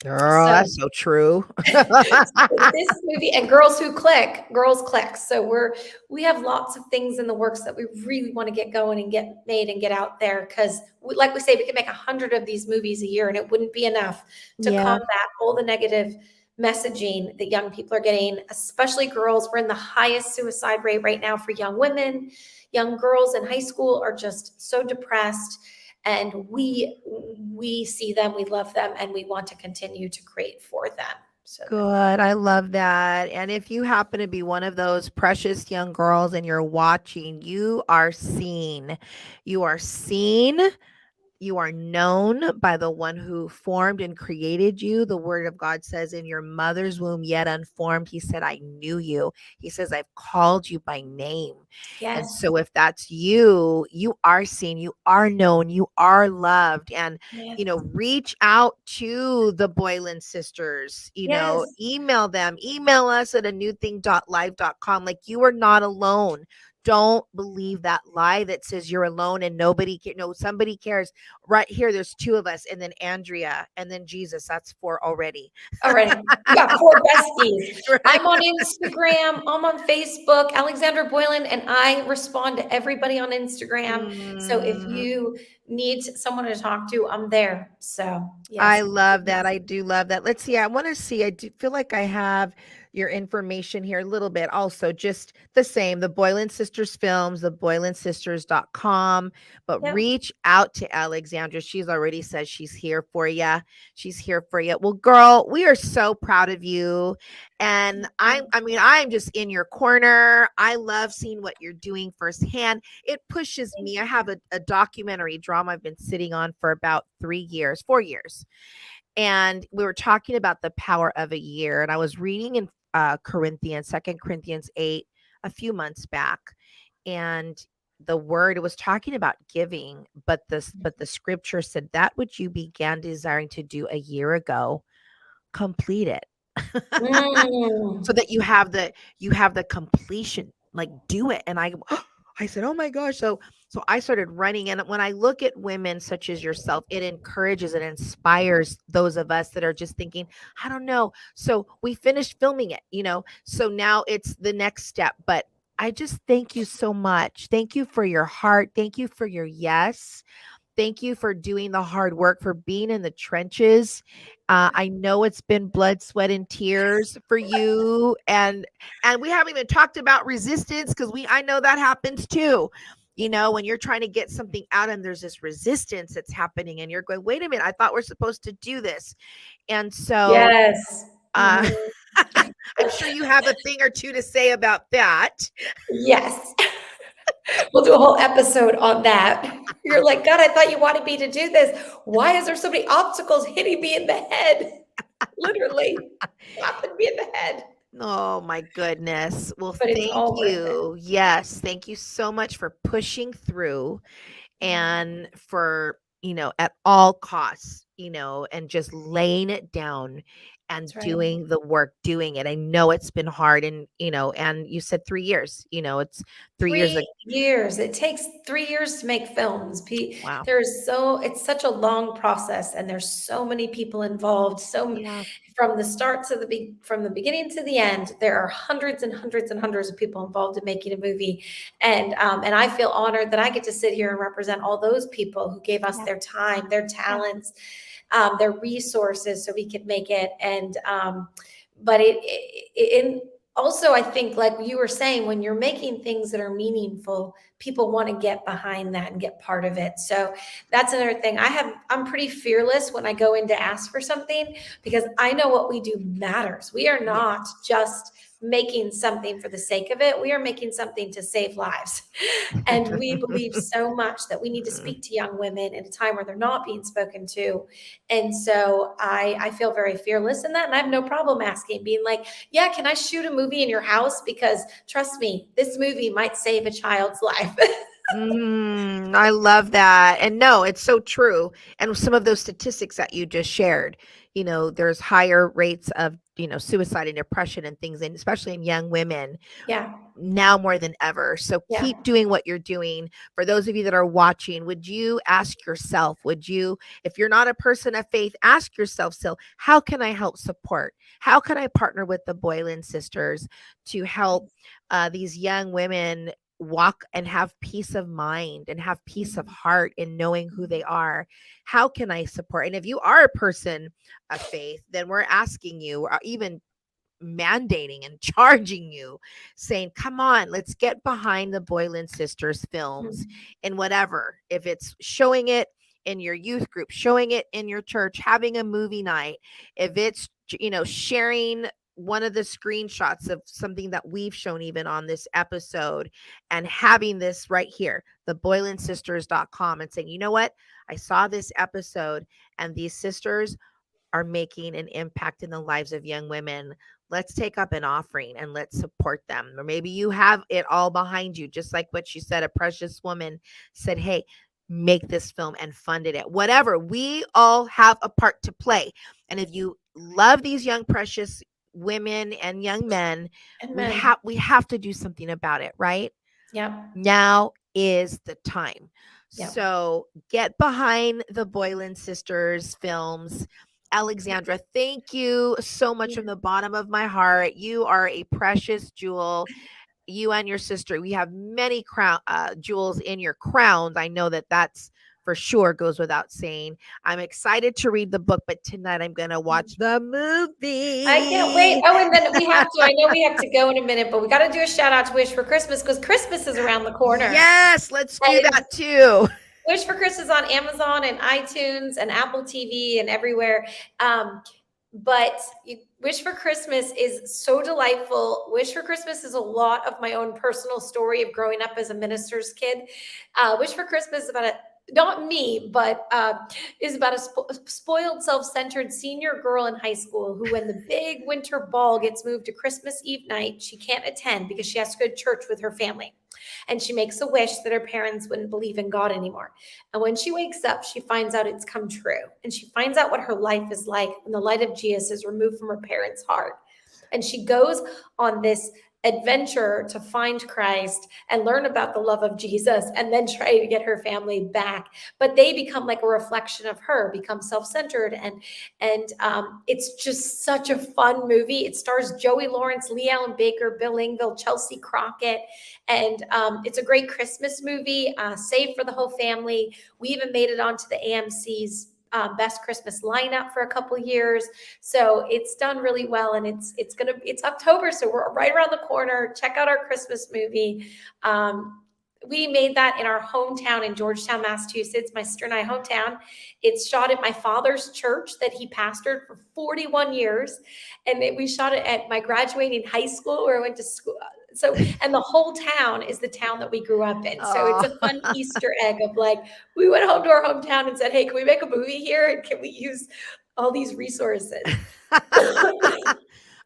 [SPEAKER 1] Girl,
[SPEAKER 5] So
[SPEAKER 1] that's so true.
[SPEAKER 5] this movie, and Girls Who Click, Girls Click. So we have lots of things in the works that we really want to get going and get made and get out there, because like we say, we could make 100 of these movies a year and it wouldn't be enough to
[SPEAKER 1] Yeah.
[SPEAKER 5] combat all the negative messaging that young people are getting, especially girls. We're in the highest suicide rate right now for young women. Young girls in high school are just so depressed, and we see them, we love them, and we want to continue to create for them. So
[SPEAKER 1] Good. I love that. And if you happen to be one of those precious young girls and you're watching, you are seen. You are seen. You are known by the one who formed and created you. The word of God says, in your mother's womb, yet unformed, he said, I knew you. He says, I've called you by name. And
[SPEAKER 5] yes,
[SPEAKER 1] so if that's you, you are seen, you are known, you are loved. And,
[SPEAKER 5] yes,
[SPEAKER 1] reach out to the Boylan sisters,
[SPEAKER 5] yes.
[SPEAKER 1] email them, email us at anewthing.live.com. Like, you are not alone. Don't believe that lie that says you're alone and nobody no, somebody cares. Right here, there's 2 of us, and then Andrea, and then Jesus. That's 4 already.
[SPEAKER 5] All right. We got 4 besties.
[SPEAKER 1] Right?
[SPEAKER 5] I'm on Instagram. I'm on Facebook, Alexandra Boylan, and I respond to everybody on Instagram. So if
[SPEAKER 1] Mm,
[SPEAKER 5] you need someone to talk to, I'm there. So
[SPEAKER 1] I
[SPEAKER 5] yes.
[SPEAKER 1] love that. I do love that. Let's see. I want to see. I do feel like I have your information here a little bit. Also, just the same, the Boylan Sisters Films, the BoylanSisters.com. But
[SPEAKER 5] Yep.
[SPEAKER 1] reach out to Alexandra. She's already said she's here for you. She's here for you. Well, girl, we are so proud of you. And I'm just in your corner. I love seeing what you're doing firsthand. It pushes me. I have a documentary drama I've been sitting on for about 3 years, 4 years. And we were talking about the power of a year. And I was reading in Second Corinthians 8 a few months back. And the word, it was talking about giving, but the scripture said, that which you began desiring to do a year ago, complete it.
[SPEAKER 5] Mm.
[SPEAKER 1] So that you have the completion, like, do it. And I said, oh my gosh. So I started running. And when I look at women such as yourself, it encourages and inspires those of us that are just thinking, I don't know. So we finished filming it. So now it's the next step. But I just thank you so much. Thank you for your heart. Thank you for your yes. Thank you for doing the hard work, for being in the trenches. I know it's been blood, sweat, and tears for you, and we haven't even talked about resistance, because I know that happens too. When you're trying to get something out and there's this resistance that's happening, and you're going, "Wait a minute, I thought we're supposed to do this." And so,
[SPEAKER 5] Yes.
[SPEAKER 1] uh,
[SPEAKER 5] Mhm.
[SPEAKER 1] I'm sure you have a thing or two to say about that.
[SPEAKER 5] Yes. We'll do a whole episode on that. You're like, God, I thought you wanted me to do this. Why is there so many obstacles hitting me in the head? Literally, slapping me in the head.
[SPEAKER 1] Oh my goodness. Well,
[SPEAKER 5] But it's
[SPEAKER 1] thank
[SPEAKER 5] all worth it.
[SPEAKER 1] you. Yes, thank you so much for pushing through, and for, at all costs, and just laying it down and
[SPEAKER 5] That's right.
[SPEAKER 1] doing the work, doing it. I know it's been hard, and and you said 3 years. It's 3 years.
[SPEAKER 5] 3 years. It takes 3 years to make films.
[SPEAKER 1] Wow.
[SPEAKER 5] It's such a long process, and there's so many people involved.
[SPEAKER 1] Yeah.
[SPEAKER 5] From the start to from the beginning to the end, there are hundreds and hundreds and hundreds of people involved in making a movie, and I feel honored that I get to sit here and represent all those people who gave us
[SPEAKER 1] Yeah.
[SPEAKER 5] their time, their talents, their resources, so we could make it. And but also, I think, like you were saying, when you're making things that are meaningful, people want to get behind that and get part of it. So that's another thing. I'm pretty fearless when I go in to ask for something, because I know what we do matters. We are not just making something for the sake of it. We are making something to save lives. And we believe so much that we need to speak to young women at a time where they're not being spoken to. And so I feel very fearless in that. And I have no problem asking, being like, yeah, can I shoot a movie in your house? Because trust me, this movie might save a child's life.
[SPEAKER 1] I love that. And no, it's so true. And some of those statistics that you just shared, there's higher rates of, suicide and depression and things, and especially in young women
[SPEAKER 5] Yeah.
[SPEAKER 1] now more than ever. So
[SPEAKER 5] Yeah.
[SPEAKER 1] keep doing what you're doing. For those of you that are watching, would you ask yourself, if you're not a person of faith, ask yourself still, how can I help support? How can I partner with the Boylan sisters to help these young women walk and have peace of mind and have peace of heart in knowing who they are? How can I support? And if you are a person of faith, then we're asking you, or even mandating and charging you, saying, come on, let's get behind the Boylan sisters films. And whatever, if it's showing it in your youth group, showing it in your church, having a movie night, if it's sharing one of the screenshots of something that we've shown even on this episode, and having this right here, the boylansisters.com, and saying, you know what, I saw this episode and these sisters are making an impact in the lives of young women. Let's take up an offering and let's support them. Or maybe you have it all behind you, just like what she said. A precious woman said, hey, make this film, and funded it. Whatever, we all have a part to play. And if you love these young precious women and young men, we have to do something about it, right?
[SPEAKER 5] Yeah.
[SPEAKER 1] Now is the time.
[SPEAKER 5] Yep.
[SPEAKER 1] So get behind the Boylan sisters films. Alexandra, thank you so much from the bottom of my heart. You are a precious jewel. You and your sister, we have many jewels in your crowns. I know that's for sure goes without saying. I'm excited to read the book, but tonight I'm going to watch the movie.
[SPEAKER 5] I can't wait. Oh, and then I know we have to go in a minute, but we got to do a shout out to Wish for Christmas, because Christmas is around the corner.
[SPEAKER 1] Yes, let's do that too.
[SPEAKER 5] Wish for Christmas on Amazon and iTunes and Apple TV and everywhere. But Wish for Christmas is so delightful. Wish for Christmas is a lot of my own personal story of growing up as a minister's kid. Wish for Christmas is about not me, but is about a spoiled, self-centered senior girl in high school who, when the big winter ball gets moved to Christmas Eve night, she can't attend because she has to go to church with her family. And she makes a wish that her parents wouldn't believe in God anymore. And when she wakes up, she finds out it's come true. And she finds out what her life is like when the light of Jesus is removed from her parents' heart. And she goes on this adventure to find Christ and learn about the love of Jesus, and then try to get her family back. But they become like a reflection of her, become self-centered, and it's just such a fun movie. It stars Joey Lawrence, Lee Allen Baker, Bill Engvall, Chelsea Crockett, and it's a great Christmas movie, saved for the whole family. We even made it onto the AMC's best Christmas lineup for a couple years. So it's done really well, and it's October, so we're right around the corner. Check out our Christmas movie. We made that in our hometown in Georgetown, Massachusetts, my sister and I hometown. It's shot at my father's church that he pastored for 41 years. And we shot it at my graduating high school where I went to school. So, and the whole town is the town that we grew up in. So it's a fun Easter egg of like, we went home to our hometown and said, hey, can we make a movie here? And can we use all these resources?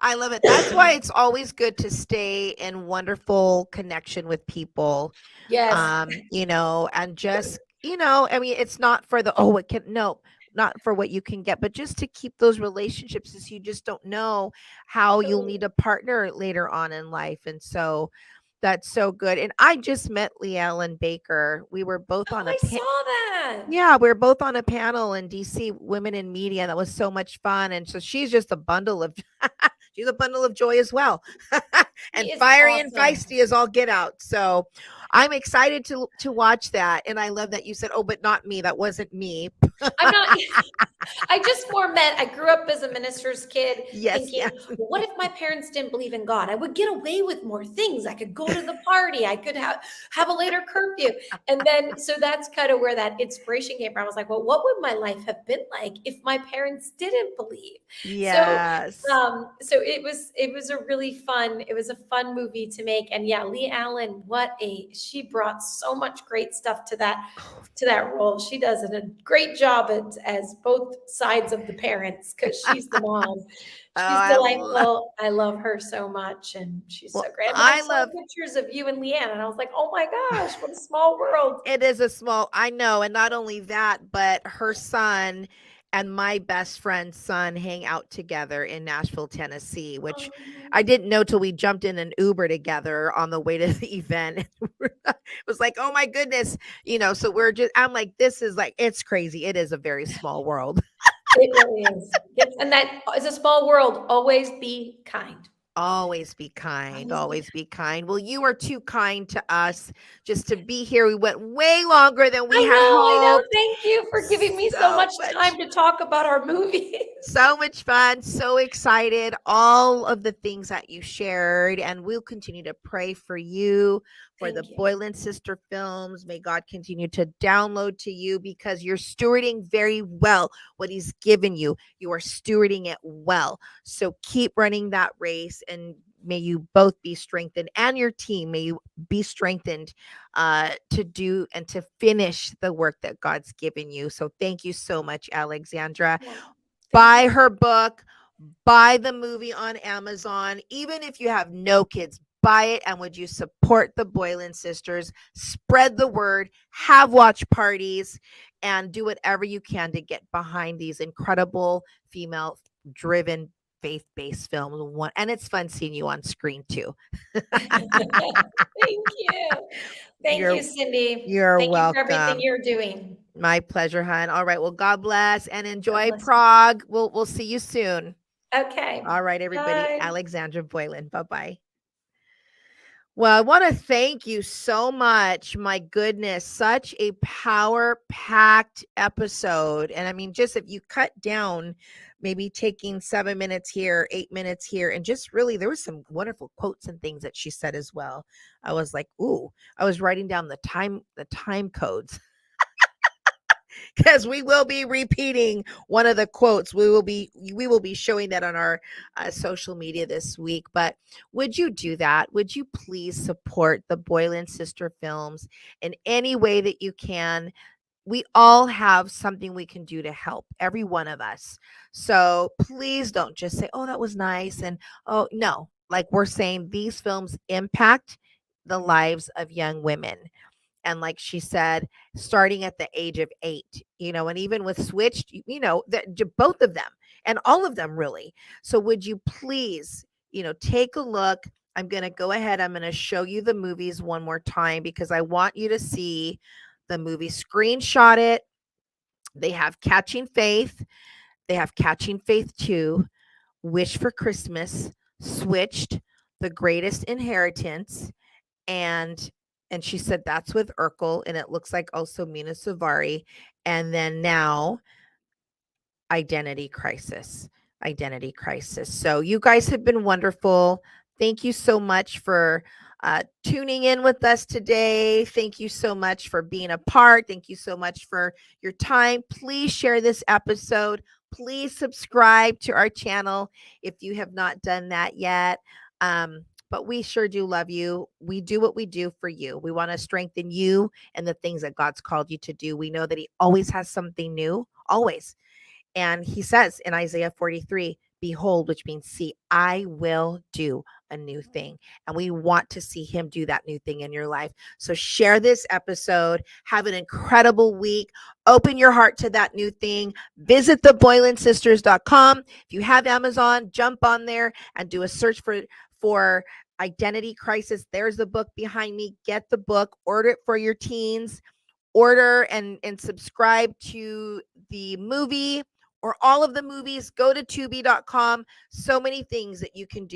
[SPEAKER 1] I love it. That's why it's always good to stay in wonderful connection with people.
[SPEAKER 5] Yes.
[SPEAKER 1] And just, I mean, it's not for the, not for what you can get, but just to keep those relationships, as you just don't know how you'll need a partner later on in life. And so that's so good. And I just met Lee Allen Baker. We were both
[SPEAKER 5] Oh,
[SPEAKER 1] on a
[SPEAKER 5] I saw that.
[SPEAKER 1] yeah, we were both on a panel in DC, Women in Media. That was so much fun. And so she's just a bundle of she's a bundle of joy as well.
[SPEAKER 5] He
[SPEAKER 1] And
[SPEAKER 5] is
[SPEAKER 1] fiery and
[SPEAKER 5] awesome.
[SPEAKER 1] feisty as all get out. So I'm excited to watch that. And I love that you said, "Oh, but not me. That wasn't me."
[SPEAKER 5] I'm not. I just more meant I grew up as a minister's kid
[SPEAKER 1] Yes,
[SPEAKER 5] thinking,
[SPEAKER 1] yeah.
[SPEAKER 5] well, what if my parents didn't believe in God? I would get away with more things. I could go to the party. I could have a later curfew. And then so that's kind of where that inspiration came from. I was like, well, what would my life have been like if my parents didn't believe? So
[SPEAKER 1] Yes.
[SPEAKER 5] so it was a fun movie to make. And yeah, Lee Allen, she brought so much great stuff to that role. She does a great job as both sides of the parents because she's the mom.
[SPEAKER 1] Oh,
[SPEAKER 5] She's delightful. I love her so much, and she's so
[SPEAKER 1] well,
[SPEAKER 5] great. And then I
[SPEAKER 1] I
[SPEAKER 5] saw
[SPEAKER 1] love
[SPEAKER 5] pictures of you and Leanne, and I was like, oh my gosh, what a small world.
[SPEAKER 1] it is a small, I know, and not only that, but her son and my best friend's son hang out together in Nashville, Tennessee, which I didn't know till we jumped in an Uber together on the way to the event. It was like, oh my goodness, so I'm like, this is like, it's crazy. It is a very small world.
[SPEAKER 5] It really is. And that is a small world. Always be kind.
[SPEAKER 1] Always be kind.
[SPEAKER 5] Always be
[SPEAKER 1] Always be kind. Well, you are too kind to us just to be here. We went way longer than we had
[SPEAKER 5] I know.
[SPEAKER 1] hoped.
[SPEAKER 5] Thank you for giving me so much time to talk about our movie.
[SPEAKER 1] So much fun. So excited. All of the things that you shared. And we'll continue to pray for you, for the Boylan Sister films. May God continue to download to you because you're stewarding very well what He's given you. You are stewarding it well. So keep running that race, and may you both be strengthened, and your team, may you be strengthened to do and to finish the work that God's given you. So thank you so much, Alexandra. Buy her book, buy the movie on Amazon. Even if you have no kids, buy it. And would you support the Boylan sisters? Spread the word, have watch parties, and do whatever you can to get behind these incredible female driven faith-based films. And it's fun seeing you on screen too.
[SPEAKER 5] Thank you. Thank you, Cyndi.
[SPEAKER 1] You're
[SPEAKER 5] Thank
[SPEAKER 1] welcome.
[SPEAKER 5] you for everything you're doing.
[SPEAKER 1] My pleasure, hon. All right. Well, God bless and enjoy Prague. We'll see you soon.
[SPEAKER 5] Okay.
[SPEAKER 1] All right, everybody.
[SPEAKER 5] Bye.
[SPEAKER 1] Alexandra Boylan. Bye-bye. Well, I want to thank you so much. My goodness, such a power-packed episode. And I mean, just if you cut down, maybe taking 7 minutes here, 8 minutes here, and just really, there was some wonderful quotes and things that she said as well. I was like, ooh, I was writing down the time codes. Because we will be repeating one of the quotes. We will be showing that on our social media this week. But would you do that? Would you please support the Boylan Sister Films in any way that you can? We all have something we can do to help, every one of us. So please don't just say, oh, that was nice. And oh, no, like we're saying, these films impact the lives of young women. And like she said, starting at the age of 8, and even with Switched, both of them and all of them really. So would you please, take a look. I'm going to go ahead. I'm going to show you the movies one more time because I want you to see the movie. Screenshot it. They have Catching Faith. They have Catching Faith 2, Wish for Christmas, Switched, The Greatest Inheritance, and she said that's with Urkel, and it looks like also Mina Suvari, and then now Identity Crisis. So you guys have been wonderful. Thank you so much for tuning in with us today. Thank you so much for being a part. Thank you so much for your time. Please share this episode. Please subscribe to our channel if you have not done that yet. But we sure do love you. We do what we do for you. We want to strengthen you and the things that God's called you to do. We know that He always has something new, always. And He says in Isaiah 43, behold, which means see, I will do a new thing. And we want to see him do that new thing in your life. So share this episode. Have an incredible week. Open your heart to that new thing. Visit theboylansisters.com. If you have Amazon, jump on there and do a search for Identity Crisis. There's the book behind me. Get the book. Order it for your teens. Order and subscribe to the movie or all of the movies. Go to Tubi.com. So many things that you can do.